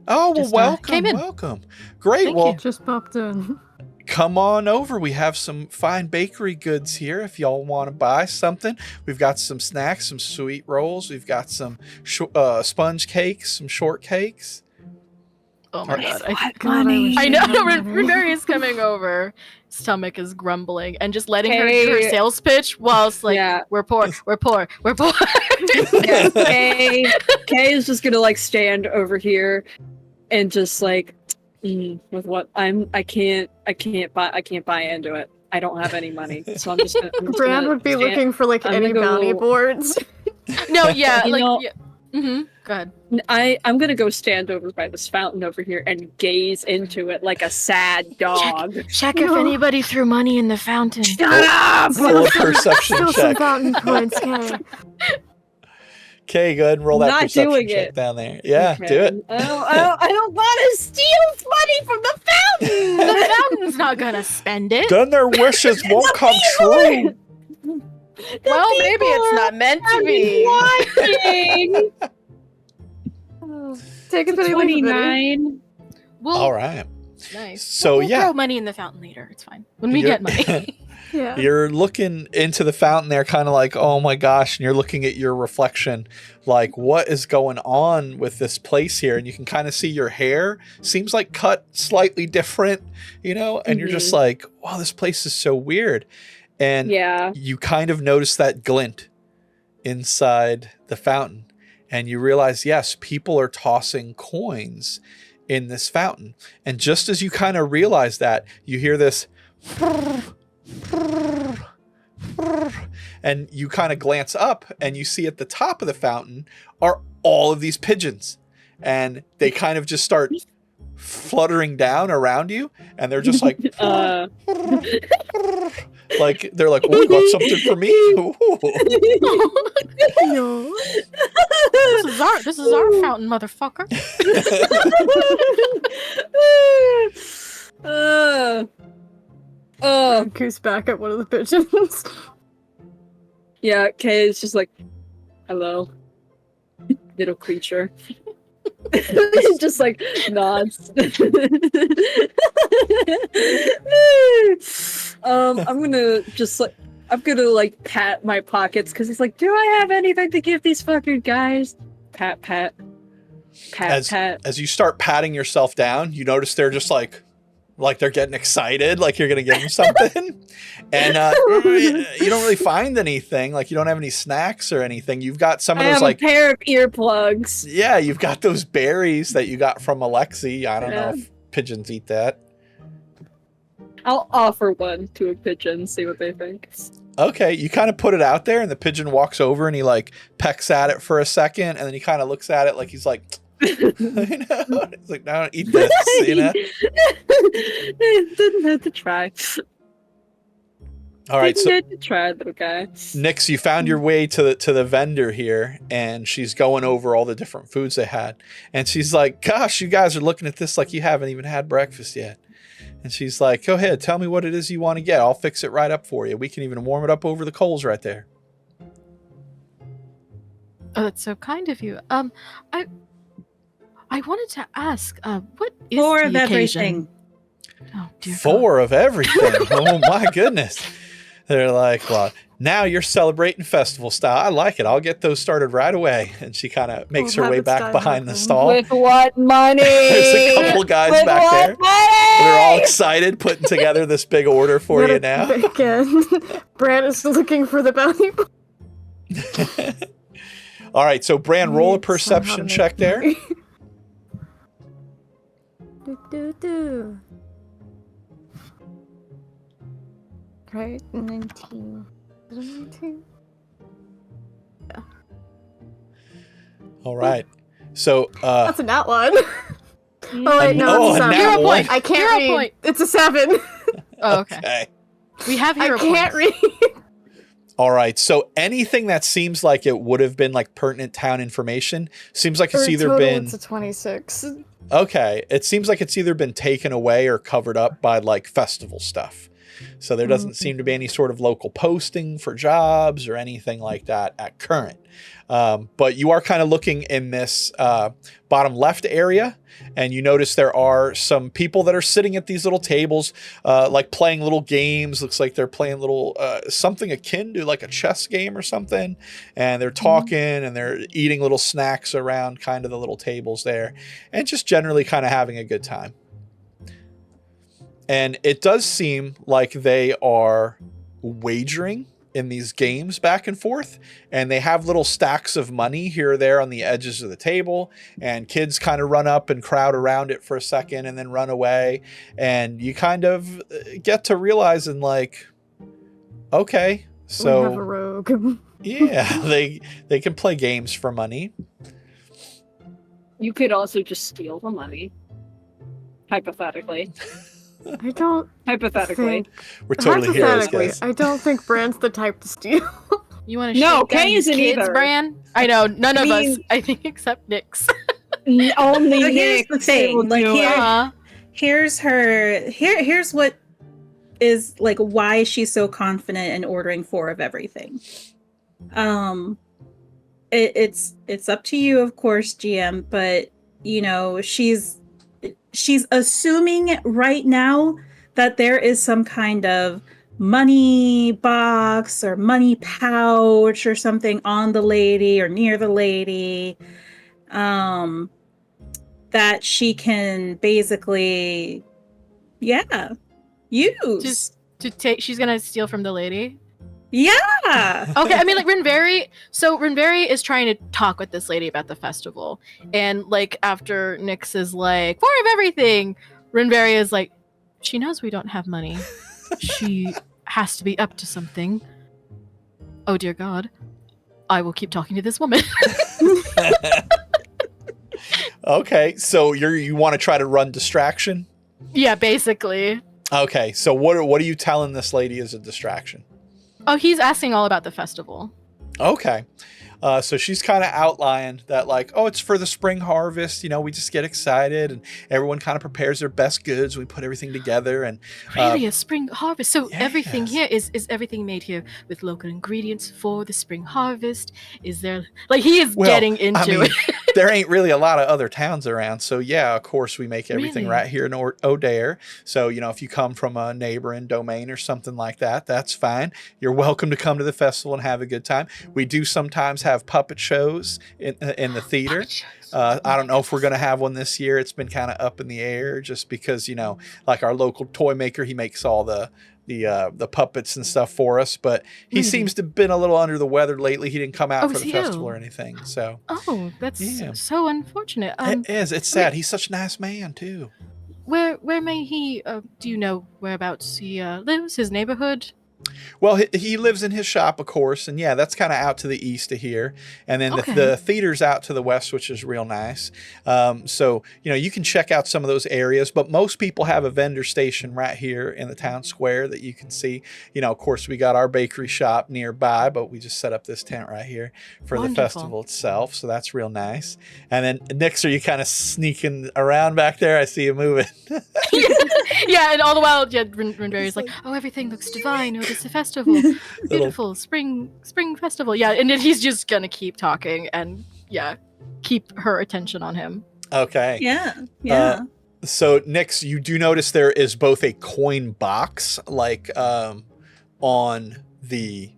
S1: Oh, well,
S5: Just,
S1: welcome,
S5: came in.
S1: welcome. Great.
S5: Thank
S1: Well,
S5: you.
S4: Just popped in.
S1: come on over. We have some fine bakery goods here if y'all want to buy something. We've got some snacks, some sweet rolls. We've got some sponge cakes, some shortcakes.
S5: Oh my god.
S2: Money.
S5: I know. Rinverhi is coming over. Stomach is grumbling and just letting her do her sales pitch whilst like, we're poor, we're poor, we're poor.
S3: Yeah, Kay is just gonna like stand over here and just like with what I can't buy into it. I don't have any money, so I'm just.
S4: Bran would be looking for like any bounty boards.
S5: No, yeah,
S3: You
S5: like
S3: know-
S5: yeah. Mm-hmm. Go ahead.
S3: I'm gonna go stand over by this fountain over here and gaze into it like a sad dog.
S5: Check if anybody threw money in the fountain.
S3: Shut up!
S1: Roll a perception
S4: Still some
S1: check.
S4: fountain points, Kay.
S1: Okay, go ahead and roll that
S3: Not
S1: perception
S3: doing
S1: check
S3: it.
S1: down there. Yeah,
S3: Okay.
S1: do it.
S3: I don't want to steal money from the fountain.
S5: The fountain's not gonna spend it.
S1: Then their wishes won't come true.
S5: Well, maybe it's not meant to be.
S3: Watching.
S4: Take a pity, leave a pity.
S3: 29.
S5: Well,
S1: All right.
S5: nice.
S1: So,
S5: we'll
S1: yeah.
S5: throw money in the fountain later. It's fine when we
S1: You're-
S5: get money.
S4: Yeah.
S1: You're looking into the fountain there, kind of like, oh my gosh, and you're looking at your reflection, like, what is going on with this place here? And you can kind of see your hair seems like cut slightly different, and you're just like, wow, this place is so weird. And
S3: Yeah.
S1: you kind of notice that glint inside the fountain, and you realize, yes, people are tossing coins in this fountain. And just as you kind of realize that, you hear this and you kind of glance up and you see at the top of the fountain are all of these pigeons, and they kind of just start fluttering down around you, and they're just like like they're like, oh, you got something for me?
S4: No.
S5: This is our fountain, motherfucker.
S4: Goose back at one of the pigeons.
S3: Yeah, Kay is just like, hello, little creature. Just like nods. I'm gonna pat my pockets because he's like, do I have anything to give these fucking guys? Pat.
S1: As you start patting yourself down, you notice they're just like they're getting excited, like you're gonna give them something, and you don't really find anything. Like, you don't have any snacks or anything. You've got some of
S3: I
S1: those
S3: have a pair of earplugs.
S1: yeah, you've got those berries that you got from Alexi. I don't know if pigeons eat that.
S3: I'll offer one to a pigeon, see what they think.
S1: Okay, you kind of put it out there, and the pigeon walks over and he like pecks at it for a second, and then he kind of looks at it like he's like, it's like, no, eat this,
S3: Didn't have to try.
S1: All right, so
S3: Didn't have to try, little guy.
S1: Nyx, you found your way to the vendor here, and she's going over all the different foods they had, and she's like, gosh, you guys are looking at this like you haven't even had breakfast yet. And she's like, go ahead, tell me what it is you want to get. I'll fix it right up for you. We can even warm it up over the coals right there.
S5: Oh, that's so kind of you. I wanted to ask, what is
S2: More
S5: the
S2: of
S5: occasion?
S2: everything.
S5: Oh, dear God.
S1: 4 of everything. Oh my goodness. They're like, well, now you're celebrating festival style. I like it. I'll get those started right away. And she kind of makes her way back behind the stall.
S3: With what money?
S1: There's a couple guys
S3: With
S1: back
S3: what
S1: there.
S3: money?
S1: They're all excited, putting together this big order for you now.
S4: Bacon. Bran is looking for the bounty.
S1: All right, so Bran, roll a
S4: Needs somehow to
S1: perception
S4: make
S1: check there.
S4: money. Do. Right? 19. Is it 19?
S1: All right. So,
S4: That's a nat one. Oh, wait, no,
S1: oh,
S4: it's
S1: a
S4: a
S1: nat
S4: 7.
S5: Hero
S1: one.
S5: point.
S4: I can't
S5: Hero
S4: read.
S5: point.
S4: It's a 7.
S5: Oh, okay.
S1: Okay.
S5: We have
S4: I
S5: hero
S4: can't
S5: points.
S4: read.
S1: All right. So anything that seems like it would have been like pertinent town information seems like it's
S4: For
S1: either
S4: total,
S1: been
S4: it's a 26.
S1: okay. It seems like it's either been taken away or covered up by like festival stuff. So there doesn't seem to be any sort of local posting for jobs or anything like that at current. But you are kind of looking in this bottom left area, and you notice there are some people that are sitting at these little tables, like playing little games. Looks like they're playing little something akin to like a chess game or something. And they're talking and they're eating little snacks around kind of the little tables there, and just generally kind of having a good time. And it does seem like they are wagering in these games back and forth, and they have little stacks of money here or there on the edges of the table, and kids kind of run up and crowd around it for a second and then run away, and you kind of get to realize and like, okay,
S4: We have a
S1: so
S4: rogue.
S1: yeah, they can play games for money.
S3: You could also just steal the money. Hypothetically.
S4: I don't
S3: Hypothetically.
S4: think...
S1: We're totally heroes,
S4: Hypothetically,
S1: guys.
S4: I don't think Bran's the type to steal.
S5: You want to
S3: No,
S5: shake down
S3: Kay
S5: your
S3: isn't
S5: kids,
S3: either.
S5: Bran? I know, none of us.
S2: mean-
S5: I think except Nyx.
S3: Only
S2: But here's
S3: Nick
S2: the thing,
S3: will
S2: like,
S3: do
S2: here-
S3: it.
S2: Here's her. Here's what is like why she's so confident in ordering 4 of everything. It's up to you, of course, GM, but you know she's assuming right now that there is some kind of money box or money pouch or something on the lady or near the lady, that she can basically, use.
S5: Just to take, she's gonna steal from the lady.
S2: Yeah.
S5: Okay, I mean, like Rinverhi. So Rinverhi is trying to talk with this lady about the festival, and like after Nyx is like 4 of everything, Rinverhi is like, she knows we don't have money. She has to be up to something. Oh dear God, I will keep talking to this woman.
S1: Okay, so you want to try to run distraction?
S5: Yeah, basically.
S1: Okay, so what are you telling this lady is a distraction?
S5: Oh, he's asking all about the festival.
S1: Okay. So she's kind of outlined that like, oh, it's for the spring harvest. You know, we just get excited and everyone kind of prepares their best goods. We put everything together and
S5: Really, a spring harvest. So
S1: yes.
S5: everything here is everything made here with local ingredients for the spring harvest? Is there like he is
S1: Well,
S5: getting into
S1: I mean,
S5: it?
S1: there ain't really a lot of other towns around. So yeah, of course we make everything
S5: Really?
S1: right here in Odaire. So, you know, if you come from a neighboring domain or something like that, that's fine. You're welcome to come to the festival and have a good time. We do sometimes have puppet shows in the theater. I don't know if we're going to have one this year. It's been kind of up in the air just because, you know, like our local toy maker, he makes all the puppets and stuff for us, but he seems to have been a little under the weather lately. He didn't come out
S5: Oh,
S1: for
S5: is
S1: the
S5: he
S1: festival
S5: ill?
S1: or anything. So
S5: Oh, that's
S1: Yeah.
S5: so unfortunate.
S1: it is. It's sad. He's such a nice man too.
S5: Where may he? Do you know whereabouts he lives? His neighborhood?
S1: Well, he lives in his shop, of course, and yeah, that's kind of out to the east of here, and then
S5: Okay.
S1: the theater's out to the west, which is real nice. So you know you can check out some of those areas, but most people have a vendor station right here in the town square that you can see. You know, of course, we got our bakery shop nearby, but we just set up this tent right here for
S5: Wonderful.
S1: the festival itself, so that's real nice. And then Nyx, are you kind of sneaking around back there? I see you moving.
S5: Yeah, and all the while, yeah, Rinverhi's like, oh, everything looks divine. Oh, this is a festival, beautiful spring festival. Yeah, and then he's just gonna keep talking and keep her attention on him.
S1: Okay.
S2: Yeah.
S1: So, Nyx, you do notice there is both a coin box, like on the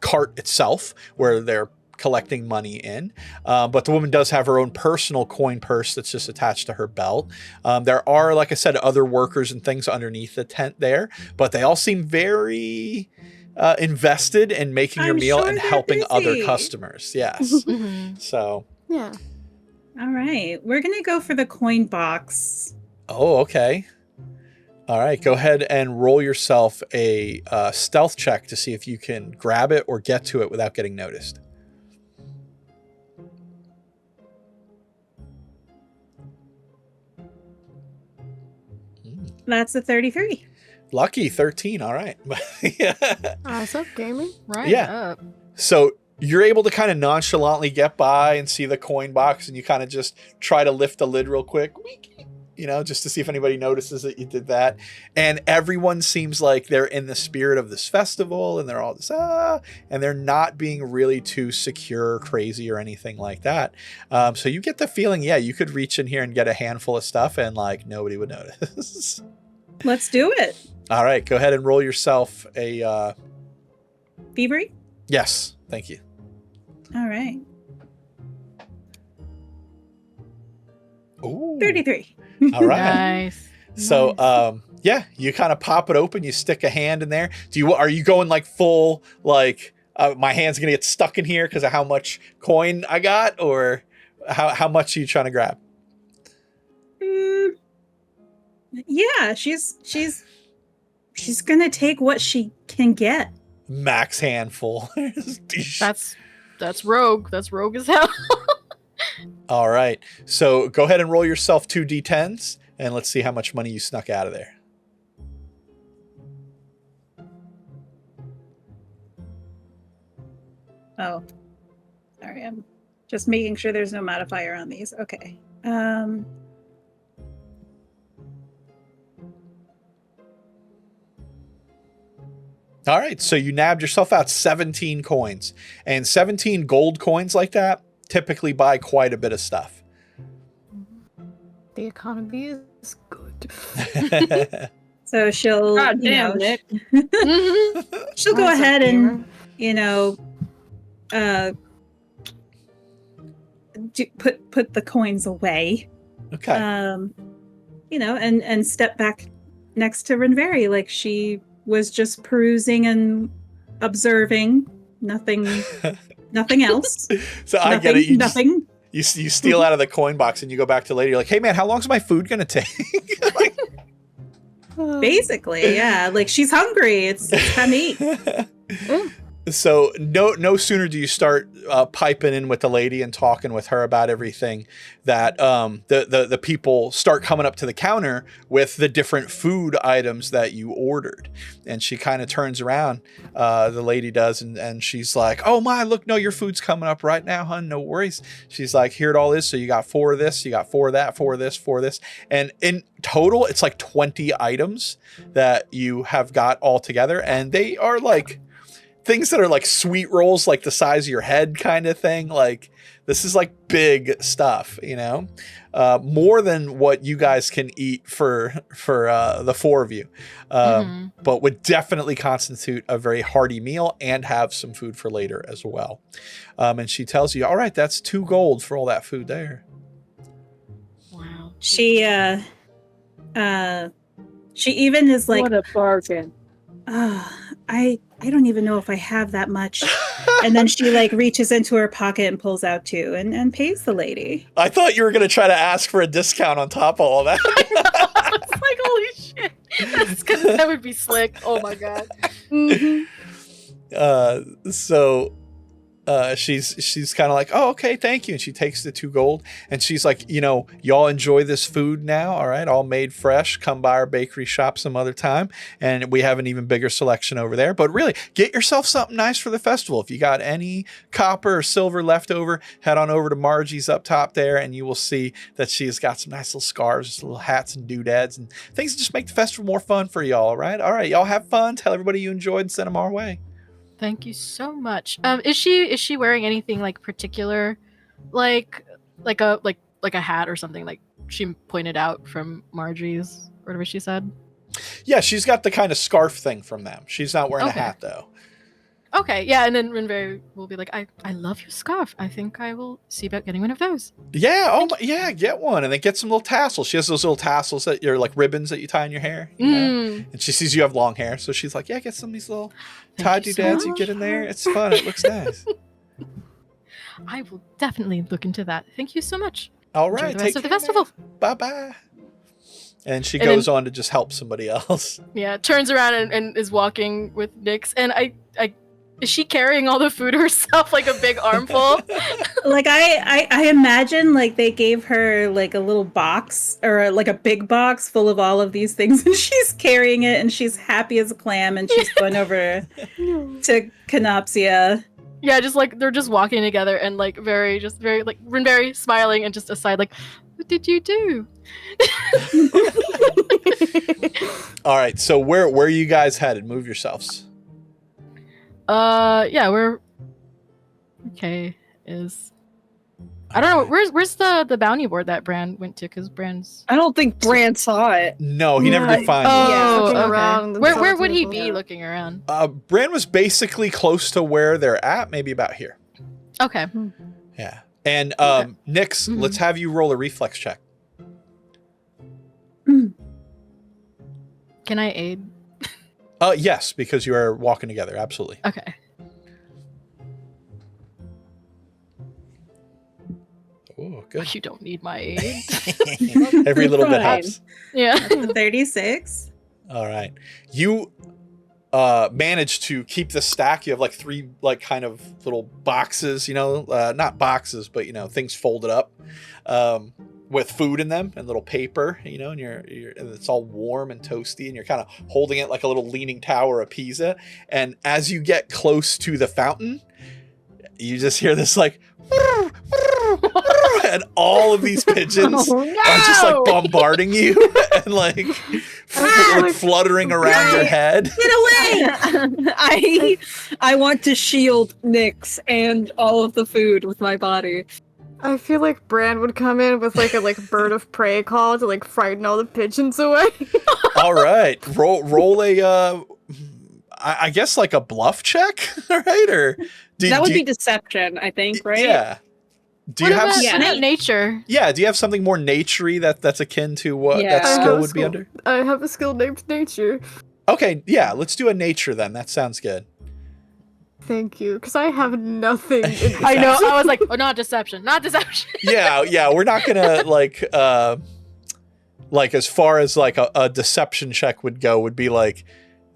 S1: cart itself, where they're collecting money in. But the woman does have her own personal coin purse that's just attached to her belt. There are, like I said, other workers and things underneath the tent there, but they all seem very invested in making your
S2: I'm
S1: meal
S2: sure
S1: and
S2: they're
S1: helping other
S2: busy.
S1: customers. Yes.
S5: Mhm.
S1: So,
S4: Yeah.
S2: All right. We're going to go for the coin box.
S1: oh, okay. All right, go ahead and roll yourself a stealth check to see if you can grab it or get to it without getting noticed.
S2: That's a 33.
S1: Lucky 13. All right.
S4: What's up, gaming?
S5: Right.
S1: Yeah.
S5: Up.
S1: So you're able to kind of nonchalantly get by and see the coin box, and you kind of just try to lift the lid real quick, just to see if anybody notices that you did that. And everyone seems like they're in the spirit of this festival, and they're all this, and they're not being really too secure, crazy, or anything like that. So you get the feeling, you could reach in here and get a handful of stuff, and like nobody would notice.
S2: Let's do it.
S1: All right, go ahead and roll yourself a
S2: Thievery?
S1: yes. Thank you.
S2: All right.
S1: Ooh.
S2: 33.
S1: All right.
S5: Nice.
S1: So, you kind of pop it open. You stick a hand in there. Are you going like full, like, my hand's going to get stuck in here because of how much coin I got, or how much are you trying to grab?
S2: Yeah, she's going to take what she can get.
S1: Max handful.
S5: That's rogue. That's rogue as hell.
S1: All right. So go ahead and roll yourself 2 d10s, and let's see how much money you snuck out of there.
S2: Oh, sorry. I'm just making sure there's no modifier on these. Okay.
S1: All right. So you nabbed yourself out 17 coins, and 17 gold coins like that typically buy quite a bit of stuff.
S4: The economy is good.
S2: So she'll,
S3: God damn, Nick.
S2: she'll go ahead and, put the coins away.
S1: Okay.
S2: And step back next to Rinverhi, like she was just perusing and observing. Nothing else.
S1: So I get it.
S2: Nothing.
S1: You steal out of the coin box and you go back to the lady. You're like, hey man, how long's my food gonna take? Like,
S2: basically, yeah. Like she's hungry. It's time to eat.
S1: So no sooner do you start piping in with the lady and talking with her about everything that the people start coming up to the counter with the different food items that you ordered. And she kind of turns around, the lady does, and she's like, oh my, look, no, your food's coming up right now, hun, no worries. She's like, here it all is. So you got 4 of this, you got 4 of that, 4 of this, 4 of this. And in total, it's like 20 items that you have got all together. And they are like things that are like sweet rolls, like the size of your head kind of thing. Like this is like big stuff, more than what you guys can eat for the 4 of you, but would definitely constitute a very hearty meal and have some food for later as well. And she tells you, all right, that's 2 gold for all that food there.
S5: Wow.
S2: She even is like,
S3: what a bargain.
S2: I don't even know if I have that much. And then she like reaches into her pocket and pulls out 2 and pays the lady.
S1: I thought you were going to try to ask for a discount on top of all that.
S5: It's like, holy shit. That would be slick. Oh my god.
S1: So she's kind of like, oh, okay, thank you. And she takes the 2 gold and she's like, y'all enjoy this food now. All right. All made fresh. Come by our bakery shop some other time. And we have an even bigger selection over there, but really get yourself something nice for the festival. If you got any copper or silver left over, head on over to Margie's up top there. And you will see that she has got some nice little scarves, little hats and doodads and things that just make the festival more fun for y'all. All right. All right. Y'all have fun. Tell everybody you enjoyed and send them our way.
S5: Thank you so much. Is she wearing anything like particular, like a hat or something like she pointed out from Margie's, whatever she said?
S1: Yeah, she's got the kind of scarf thing from them. She's not wearing a hat though.
S5: Okay, yeah, and then Rinverhi will be like, I love your scarf. I think I will see about getting one of those.
S1: Yeah, get one. And then get some little tassels. She has those little tassels that you're like ribbons that you tie in your hair. And she sees you have long hair. So she's like, yeah, get some of these little tie doodads you get in there. It's fun. It looks nice.
S5: I will definitely look into that. Thank you so much.
S1: All right.
S5: Enjoy the rest of the festival.
S1: Bye-bye. And she
S5: And
S1: goes
S5: then-
S1: on to just help somebody else.
S5: Yeah, turns around and is walking with Nyx. And I is she carrying all the food herself, like a big armful?
S2: Like I imagine like they gave her like a little box or like a big box full of all of these things, and she's carrying it, and she's happy as a clam, and she's going over to Kenopsia.
S5: Yeah, just like they're just walking together and like very like Rinverhi smiling and just aside like, what did you do?
S1: All right, so where are you guys headed? Move yourselves.
S5: Yeah, we're okay. I don't know. Where's the bounty board that Bran went to? Because Bran's.
S3: I don't think Bran saw it.
S1: No, he never
S4: Yeah.
S1: defined it.
S5: Oh,
S4: looking
S5: okay.
S4: around and
S5: Where
S4: saw
S5: would he
S4: table.
S5: be
S3: Yeah.
S5: looking around?
S1: Bran was basically close to where they're at, maybe about here.
S5: Okay.
S1: Yeah. And
S5: Okay.
S1: Nyx,
S5: Mhm.
S1: let's have you roll a reflex check.
S5: Can I aid?
S1: Yes, because you are walking together. Absolutely.
S5: Okay.
S1: Oh, good.
S5: You don't need my aid.
S1: Every little bit
S3: Fine.
S1: helps.
S5: Yeah.
S2: 36.
S1: All right. You managed to keep the stack. You have like 3 like kind of little boxes, not boxes, but things folded up with food in them and little paper, and and it's all warm and toasty, and you're kind of holding it like a little leaning tower of Pisa. And as you get close to the fountain, you just hear this like and all of these pigeons
S3: Oh,
S1: are just like bombarding you and like fluttering around your head.
S2: Get away!
S3: I want to shield Nyx and all of the food with my body.
S4: I feel like Bran would come in with like a bird of prey call to like frighten all the pigeons away.
S1: All right, roll a I guess like a bluff check, right? Or
S3: That would be deception, I think, right?
S1: Yeah. Do you
S5: What
S1: have
S5: about,
S3: Yeah.
S5: what about nature?
S1: Yeah, do you have something more naturey that's akin to what
S3: Yeah.
S1: that
S3: I
S1: skill
S4: have a
S1: would be
S4: skill.
S1: under?
S4: I have a skill named Nature.
S1: Okay, yeah, let's do a nature then. That sounds good.
S4: Thank you, because I have nothing. In
S5: I know.
S4: deception.
S5: I was like, oh, not deception.
S1: Yeah, we're not gonna like as far as like a deception check would go, would be like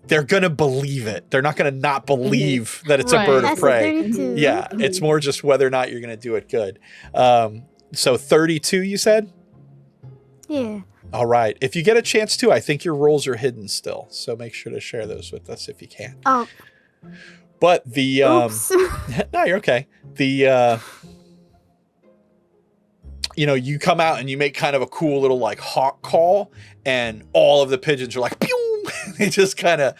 S1: they're gonna believe it. They're not gonna not believe that it's a bird of
S4: That's a
S1: prey.
S4: 32.
S1: Yeah, it's more just whether or not you're gonna do it good. So 32, you said?
S4: Yeah.
S1: All right. If you get a chance to, I think your rolls are hidden still. So make sure to share those with us if you can.
S4: Oh.
S1: But the
S4: Oops.
S1: no, you're okay. The you come out and you make kind of a cool little like hawk call, and all of the pigeons are like, pew! They just kind of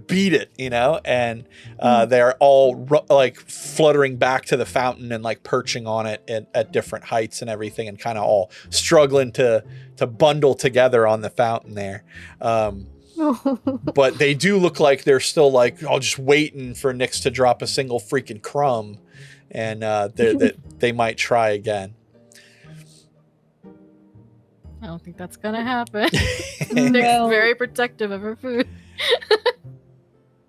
S1: beat it, and they're all like fluttering back to the fountain and like perching on it at different heights and everything, and kind of all struggling to bundle together on the fountain there. But they do look like they're still like all just waiting for Nyx to drop a single freaking crumb, and they might try again.
S5: I don't think that's gonna happen.
S3: Well-
S5: Nick's very protective of her food.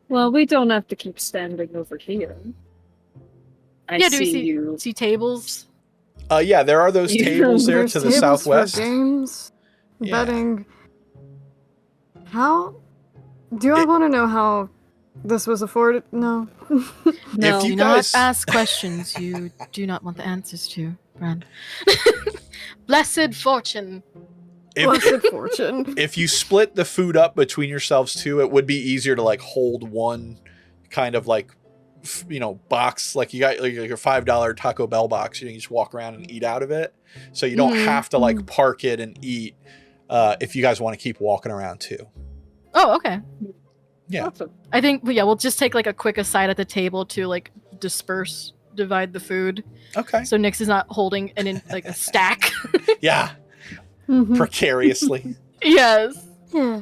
S3: Well, we don't have to keep standing over here. I
S5: Yeah, do we
S3: see
S5: see-
S3: you.
S5: See tables.
S1: Yeah, there are those
S3: Yeah,
S1: tables there
S4: There's
S1: to the
S4: tables for
S1: southwest.
S4: games,
S1: Yeah.
S4: betting. How? Do I want to know how this was afforded? No.
S3: No.
S1: If you
S5: Do
S1: guys-
S5: not ask questions you do not want the answers to, Bran. Blessed fortune.
S4: Blessed fortune.
S1: If you split the food up between yourselves too, it would be easier to like hold one kind of like box. Like you got like your $5 Taco Bell box. You can just walk around and eat out of it, so you don't
S5: Mhm.
S1: have to like park it and eat. If you guys want to keep walking around too.
S5: Oh, okay.
S1: Yeah.
S3: Awesome.
S5: I think we'll just take like a quick aside at the table to like divide the food,
S1: Okay.
S5: so Nyx is not holding like a stack.
S1: Yeah.
S4: Mhm.
S1: Precariously.
S5: Yes.
S4: Yeah.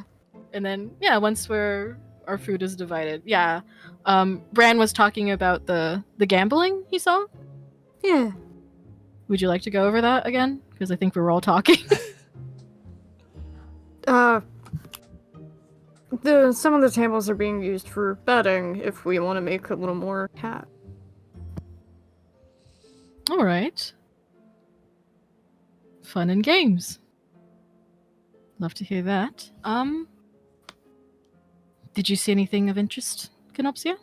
S5: And then once our food is divided, Bran was talking about the gambling he saw.
S4: Yeah.
S5: Would you like to go over that again? Because I think we were all talking.
S4: Some of the tables are being used for betting if we want to make a little more cash.
S5: All right. Fun and games. Love to hear that. Did you see anything of interest, Kenopsia?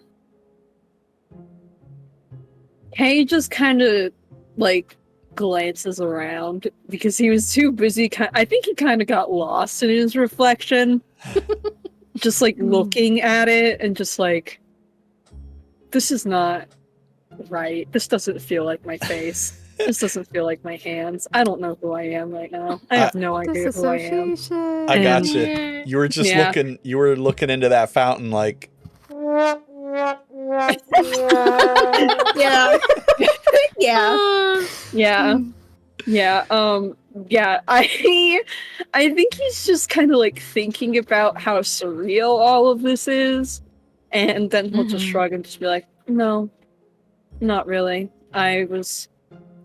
S3: Kay just kind of like glances around because he was too busy. I think he kind of got lost in his reflection, just like looking at it and just like, this is not right. This doesn't feel like my face. This doesn't feel like my hands. I don't know who I am right now. I have no idea who I am.
S4: Disassociation.
S1: I got
S5: Yeah.
S1: you. You were just
S3: Yeah.
S1: looking. You were looking into that fountain, like.
S3: Yeah. Yeah. Yeah.
S5: Mm.
S3: Yeah. I think he's just kind of like thinking about how surreal all of this is, and then he'll just
S5: Mhm.
S3: shrug and just be like, "No, not really. I was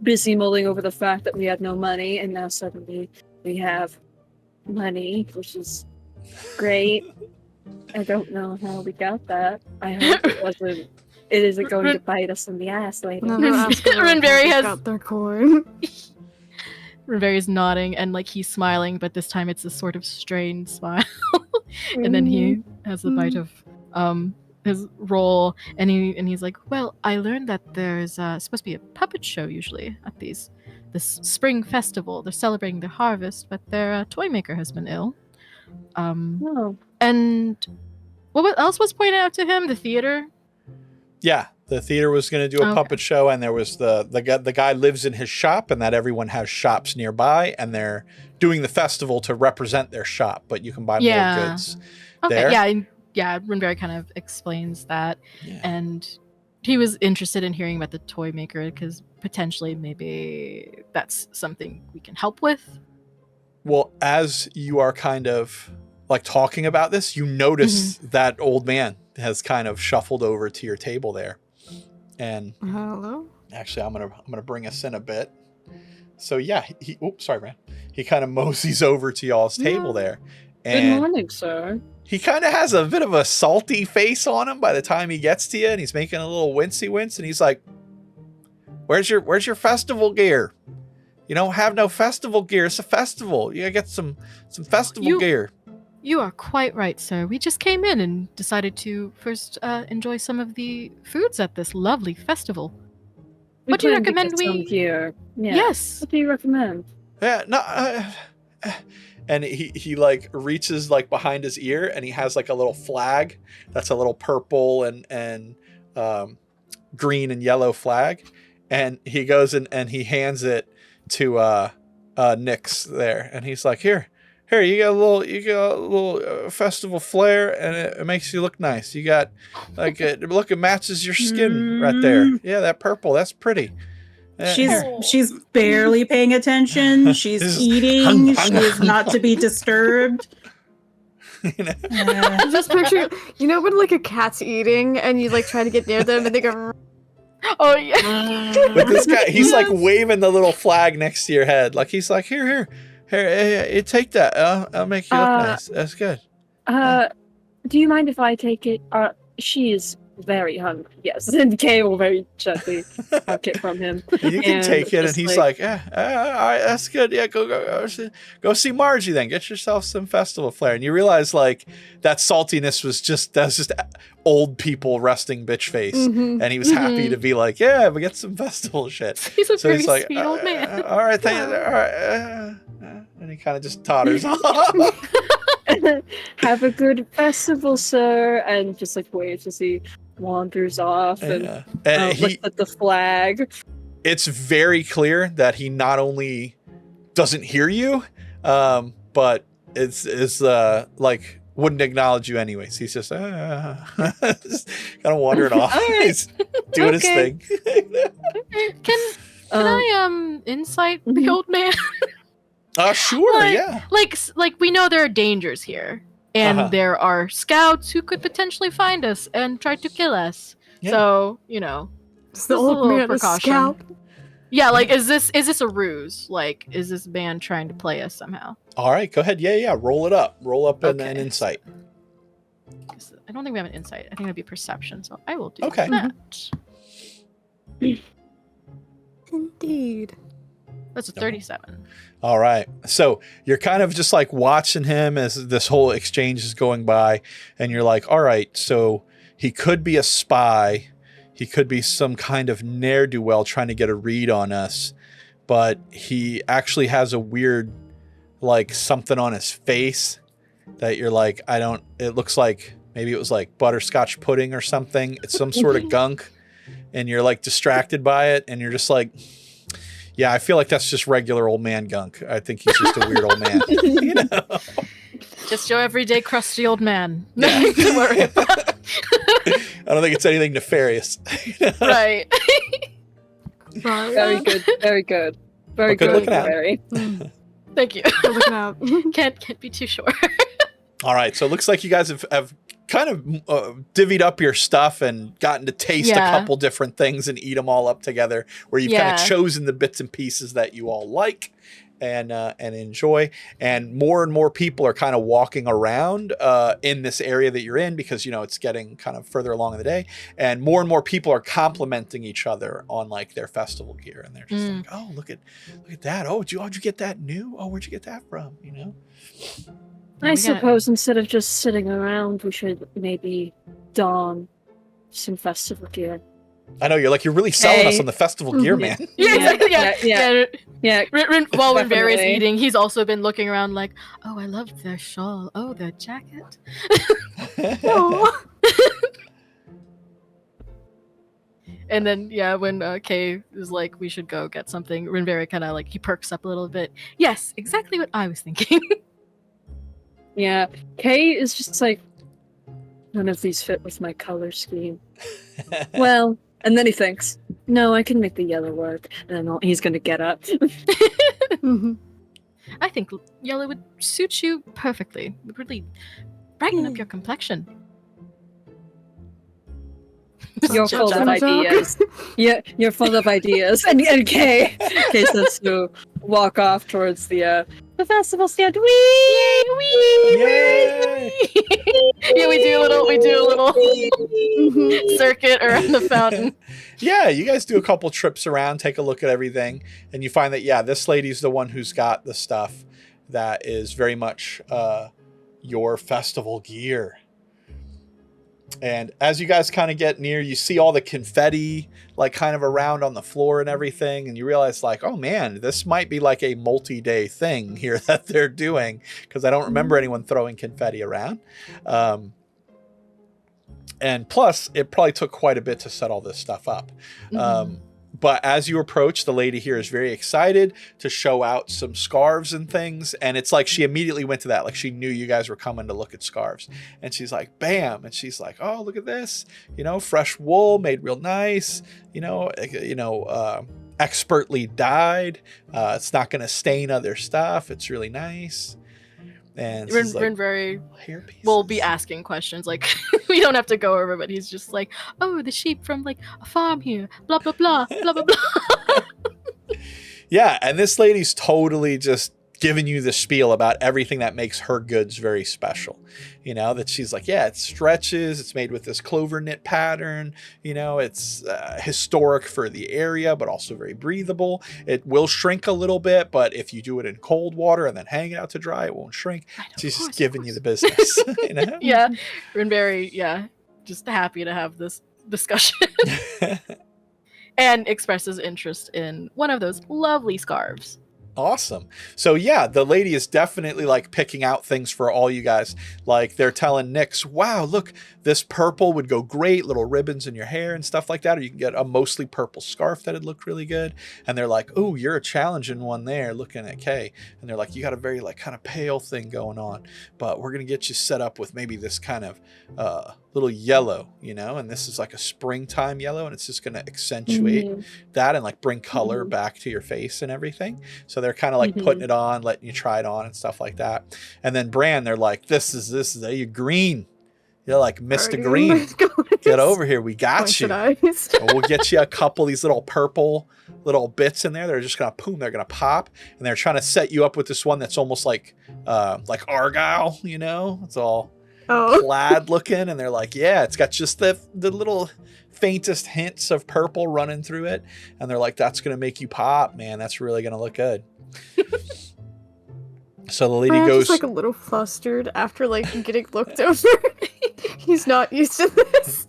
S3: busy mulling over the fact that we had no money, and now suddenly we have money, which is great. I don't know how we got that. I hope it isn't going to bite us in the ass later."
S4: Never ask them
S5: Rinverhi
S4: how they
S5: has-
S4: got their coin.
S5: Rinverhi's nodding and like he's smiling, but this time it's a sort of strained smile. And then he has a bite of his roll, and he's like, "Well, I learned that there's supposed to be a puppet show usually at this spring festival. They're celebrating their harvest, but their toy maker has been ill.
S3: Oh.
S5: And what else was pointed out to him? The theater.
S1: Yeah, the theater was going to do a
S5: Okay.
S1: puppet show, and there was the guy lives in his shop, and that everyone has shops nearby, and they're doing the festival to represent their shop, but you can buy
S5: Yeah.
S1: more goods
S5: Okay,
S1: there.
S5: yeah. Rinverhi kind of explains that,
S1: Yeah.
S5: and he was interested in hearing about the toy maker because potentially maybe that's something we can help with.
S1: Well, as you are kind of like talking about this, you notice that old man has kind of shuffled over to your table there. And
S4: Hello?
S1: actually, I'm gonna bring us in a bit. So yeah, sorry, Bran. He kind of moseys over to y'all's table there.
S3: Good
S1: And
S3: morning, sir.
S1: he kind of has a bit of a salty face on him by the time he gets to you, and he's making a little wincy wince, and he's like, where's your festival gear? You don't have no festival gear. It's a festival. You gotta get some festival gear."
S5: You are quite right, sir. We just came in and decided to first enjoy some of the foods at this lovely festival.
S3: We
S5: What do you
S3: plan to
S5: recommend
S3: get some
S5: we-
S3: here. Yeah.
S5: Yes.
S3: What do you recommend?
S1: Yeah, no. And he like reaches like behind his ear, and he has like a little flag that's a little purple and green and yellow flag, and he goes and he hands it to Nyx there, and he's like, here, you got a little festival flair, and it makes you look nice. You got like it matches your skin right there. Yeah, that purple, that's pretty.
S2: She's barely paying attention. She's
S1: This is
S2: eating.
S1: hung-
S2: She is not to be disturbed.
S1: You know?
S4: Just picture, you know when like a cat's eating and you like try to get near them and they go,
S5: Oh yeah.
S1: But this guy, he's like waving the little flag next to your head, like he's like, here, take that. I'll make you look nice. That's good.
S3: Do you mind if I take it? She is very hungry. Yes, and Kay will very gently tuck it from him.
S1: You can
S3: And
S1: take it, and
S3: just
S1: he's like, yeah, all right, that's good. Yeah, go see Margie then. Get yourself some festival flair. And you realize like that saltiness was just old people resting bitch face,
S4: Mhm.
S1: and he was happy to be like, yeah, but get some festival shit.
S5: He's a
S1: So
S5: very
S1: he's like,
S5: sweet old man.
S1: all right, thank you. All right, and he kind of just totters off.
S3: Have a good festival, sir, and just like waves as he wanders off and
S1: Yeah. And
S3: looks at the flag.
S1: it's very clear that he not only doesn't hear you, but it's like wouldn't acknowledge you anyways. He's just, just kind of wandering off.
S3: All right.
S1: He's doing his
S3: Okay.
S1: thing.
S5: Can I insight the old man?
S1: Sure,
S5: Like-
S1: yeah.
S5: like we know there are dangers here, and there are scouts who could potentially find us and try to kill us.
S1: Yeah.
S5: So
S4: is the
S5: Just a
S4: old
S5: little
S4: man a
S5: precaution.
S4: scout?
S5: yeah, like is this a ruse? Like is this man trying to play us somehow?
S1: All right, go ahead. Yeah. Roll it up. Roll up an
S5: Okay.
S1: insight.
S5: I don't think we have an insight. I think it'd be perception. So I will do
S1: Okay.
S5: that.
S4: Indeed.
S5: That's a 37.
S1: All right. So you're kind of just like watching him as this whole exchange is going by, and you're like, all right, so he could be a spy. He could be some kind of ne'er-do-well trying to get a read on us, but he actually has a weird, like, something on his face that you're like, it looks like maybe it was like butterscotch pudding or something. It's some sort of gunk, and you're like distracted by it, and you're just like, yeah, I feel like that's just regular old man Gunk. I think he's just a weird old man. You know?
S5: Just your everyday crusty old man.
S1: Yeah.
S5: Nothing to worry about.
S1: I don't think it's anything nefarious.
S5: Right.
S3: Very good. Very good. Very
S1: Good
S3: good.
S1: looking out.
S3: Very.
S5: Thank you.
S4: Good looking out.
S5: Can't be too sure.
S1: All right, so it looks like you guys have kind of divvied up your stuff and gotten to taste a couple different things and eat them all up together, where you've kind of chosen the bits and pieces that you all like and enjoy. And more people are kind of walking around in this area that you're in, because, you know, it's getting kind of further along in the day, and more people are complimenting each other on like their festival gear, and they're just like, oh, look at that. Oh, how'd you get that new? Oh, where'd you get that from? You know?
S3: I suppose instead of just sitting around, we should maybe don some festival gear.
S1: I know, you're really selling us on the festival gear, man.
S5: Yeah, exactly.
S3: Yeah.
S5: While Rinverhi is eating, he's also been looking around like, oh, I loved their shawl. Oh, their jacket. And then, when Kay is like, we should go get something, Rinverhi kind of like, he perks up a little bit. Yes, exactly what I was thinking.
S3: Yeah, Kay is just like, none of these fit with my color scheme. Well, and then he thinks, no, I can make the yellow work. And then he's going to get up.
S5: I think yellow would suit you perfectly. It would really brighten up your complexion.
S3: You're full of ideas. Yeah, you're full of ideas. And Kay says to walk off towards the festival stand. Wee!
S1: Yay!
S5: Yeah, we do a little circuit around the fountain.
S1: Yeah, you guys do a couple trips around, take a look at everything, and you find that, yeah, this lady's the one who's got the stuff that is very much your festival gear. And as you guys kind of get near, you see all the confetti like kind of around on the floor and everything, and you realize like, oh man, this might be like a multi-day thing here that they're doing, because I don't remember anyone throwing confetti around. And plus, it probably took quite a bit to set all this stuff up. But as you approach, the lady here is very excited to show out some scarves and things. And it's like she immediately went to that. Like she knew you guys were coming to look at scarves. And she's like, bam. And she's like, oh, look at this. You know, fresh wool made real nice. Expertly dyed. It's not going to stain other stuff. It's really nice. And
S5: Rinverhi will be asking questions like we don't have to go over, but he's just like, oh, the sheep from like a farm here, blah blah blah blah blah blah.
S1: Yeah, and this lady's totally just giving you the spiel about everything that makes her goods very special. You know, that she's like, yeah, it stretches, it's made with this clover knit pattern, you know, it's historic for the area, but also very breathable. It will shrink a little bit, but if you do it in cold water and then hang it out to dry, it won't shrink. She's just giving you the business. You know?
S5: Yeah, Rinverhi, just happy to have this discussion. And expresses interest in one of those lovely scarves.
S1: Awesome. So yeah, the lady is definitely like picking out things for all you guys. Like they're telling Nyx, wow, look, this purple would go great, little ribbons in your hair and stuff like that. Or you can get a mostly purple scarf that'd look really good. And they're like, oh, you're a challenging one there, looking at Kay. And they're like, you got a very like kind of pale thing going on, but we're going to get you set up with maybe this kind of little yellow, you know, and this is like a springtime yellow, and it's just going to accentuate that and like bring color back to your face and everything. So they're kind of like putting it on, letting you try it on and stuff like that. And then Bran, they're like, this is you green. You're like Mr. Green. Get over here. We got you. We'll get you a couple of these little purple little bits in there. They're just going to boom. They're going to pop. And they're trying to set you up with this one that's almost like Argyle, you know, it's all plaid looking, and they're like, yeah, it's got just the little faintest hints of purple running through it, and they're like, that's gonna make you pop, man. That's really gonna look good. So the lady goes
S4: just like a little flustered after like getting looked over. He's not used to this.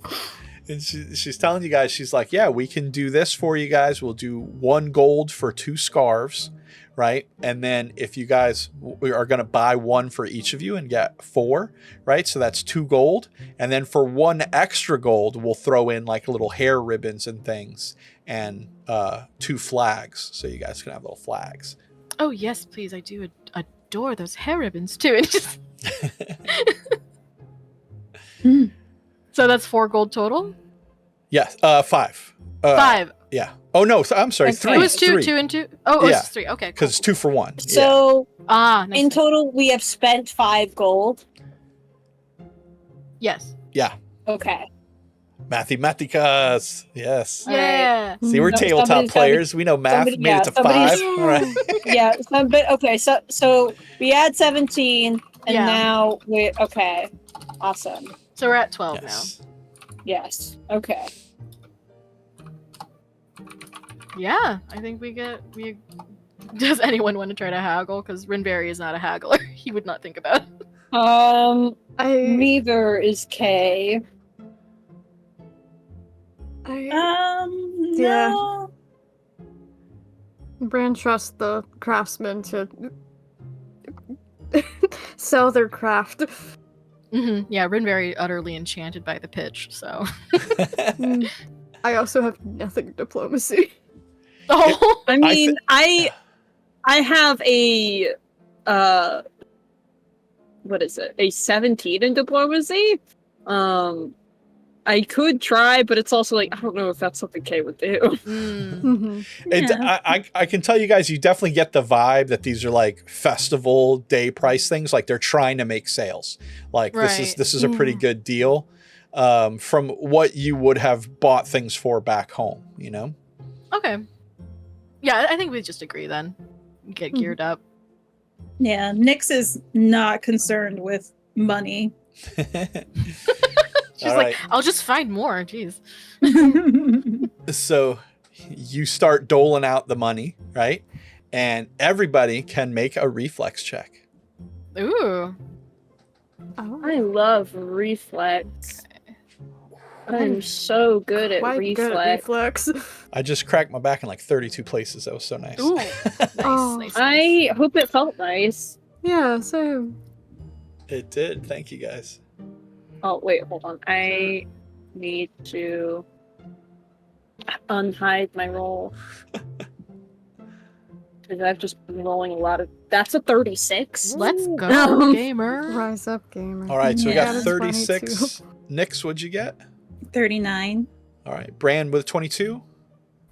S1: and she's telling you guys, she's like, yeah, we can do this for you guys. We'll do 1 gold for 2 scarves, right? And then if you guys are going to buy 1 for each of you and get 4, right? So that's 2 gold. And then for 1 extra gold, we'll throw in like little hair ribbons and things, and 2 flags. So you guys can have little flags.
S5: Oh, yes, please. I do adore those hair ribbons, too. And just... So that's 4 gold total?
S1: Yes, 5.
S5: 5.
S1: Yeah. Oh, no, I'm sorry,
S3: Okay.
S1: 3.
S5: It was 2,
S1: 3.
S5: 2 and 2. Oh, it
S1: Yeah.
S5: was 3. Okay, cool.
S1: Because it's 2 for 1.
S3: So
S5: Nice.
S3: in total, we have spent 5 gold.
S5: Yes.
S1: Yeah.
S3: Okay.
S1: Mathematicas. Yes.
S3: All right.
S5: Yeah.
S1: See, we're
S3: No,
S1: tabletop
S3: somebody's
S1: players. We know math.
S3: somebody-
S1: Made it to
S3: somebody's-
S1: 5. All right.
S3: Yeah. Okay. So we had 17, and
S5: Yeah.
S3: now we okay. Awesome.
S5: So we're at 12
S1: Yes.
S3: Yes. Okay.
S5: now. Yeah, I think we Does anyone want to try to haggle? Because Rinverhi is not a haggler. He would not think about it.
S3: Neither is K.
S4: Yeah.
S2: No.
S4: Bran trusts the craftsmen to sell their craft.
S5: Yeah, Rinverhi utterly enchanted by the pitch, so.
S4: I also have nothing in diplomacy.
S5: Oh!
S2: I mean, I have a what is it? A 17 in diplomacy. I could try, but it's also like I don't know if that's something Kay would do.
S1: I can tell you guys, you definitely get the vibe that these are like festival day price things. Like they're trying to make sales. Like this is a pretty good deal from what you would have bought things for back home, you know?
S5: Okay. Yeah, I think we just agree then. Get geared up.
S2: Yeah, Nyx is not concerned with money.
S5: She's
S1: All
S5: like,
S1: right.
S5: I'll just find more. Jeez.
S1: So you start doling out the money, right? And everybody can make a reflex check.
S5: Ooh.
S3: I love reflex. I'm so good at
S4: Quite good at reflex.
S1: I just cracked my back in like 32 places. That was so nice.
S5: Ooh. Nice,
S4: Oh.
S5: nice.
S3: I hope it felt nice.
S4: Yeah, so
S1: It did. Thank you guys.
S3: Oh wait, hold on. I need to unhide my roll. Because I've just been rolling a lot of. That's a 36.
S5: Let's go, gamer.
S4: rise up, gamer.
S1: All right. So we
S2: Yeah.
S1: got 36. Nyx, what'd you get?
S2: 39.
S1: All right. Bran with 22.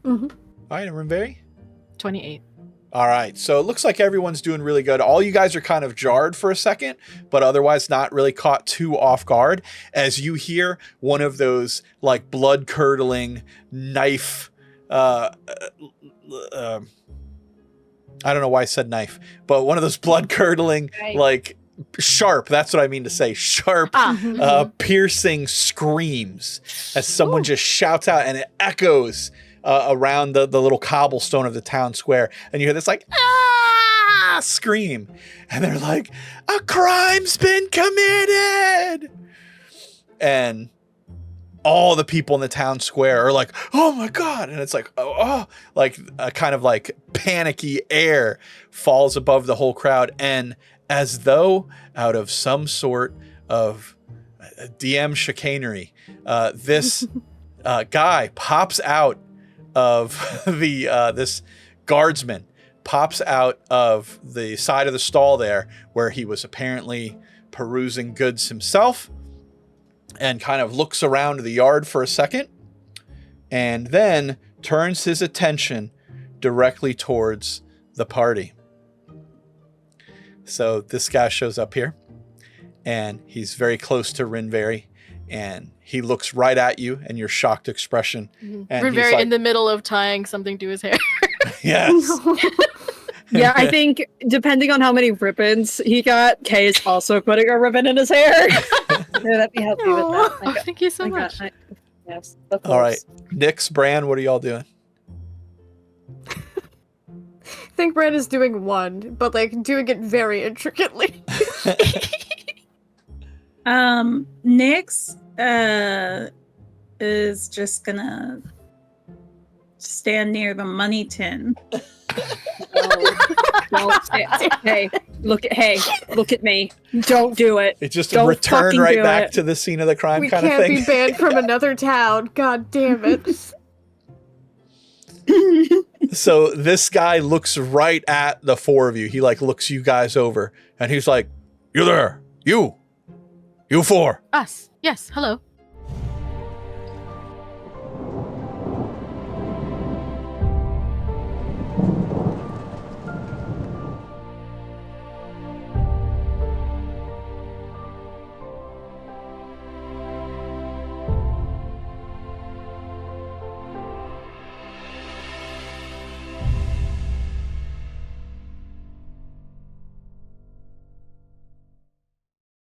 S4: Mm-hmm.
S1: All right. And Rinverhi?
S5: 28.
S1: All right. So it looks like everyone's doing really good. All you guys are kind of jarred for a second, but otherwise not really caught too off guard as you hear one of those like blood curdling knife. I don't know why I said knife, but one of those blood curdling, like sharp. That's what I mean to say. Sharp, piercing screams as someone just shouts out, and it echoes around the little cobblestone of the town square, and you hear this like ah scream, and they're like, a crime's been committed, and all the people in the town square are like, oh my god, and it's like like a kind of like panicky air falls above the whole crowd, and as though out of some sort of DM chicanery, this guy pops out of the this guardsman pops out of the side of the stall there where he was apparently perusing goods himself, and kind of looks around the yard for a second, and then turns his attention directly towards the party. So this guy shows up here, and he's very close to Rinverhi, and he looks right at you and your shocked expression. And
S5: Rinverhi
S1: he's like,
S5: in the middle of tying something to his hair.
S1: yes.
S2: Yeah, I think depending on how many ribbons he got, Kay is also putting a ribbon in his hair.
S3: let me help you with that.
S5: Oh, thank you so
S3: I got-
S5: much.
S3: yes, of
S1: All right.
S3: course.
S1: Nix, Bran, what are y'all doing?
S4: I think Bran is doing one, but like doing it very intricately.
S2: Nyx is just gonna stand near the money tin.
S3: Don't say, hey, look at me. Don't do it.
S1: It just
S3: Don't
S1: return
S3: fucking
S1: right
S3: do
S1: back
S3: it.
S1: to the scene of the crime
S4: We
S1: kind of
S4: can't
S1: thing.
S4: be banned from another town. God damn it.
S1: So this guy looks right at the four of you. He like looks you guys over and he's like, "You there. You four.
S5: Us. Yes. Hello.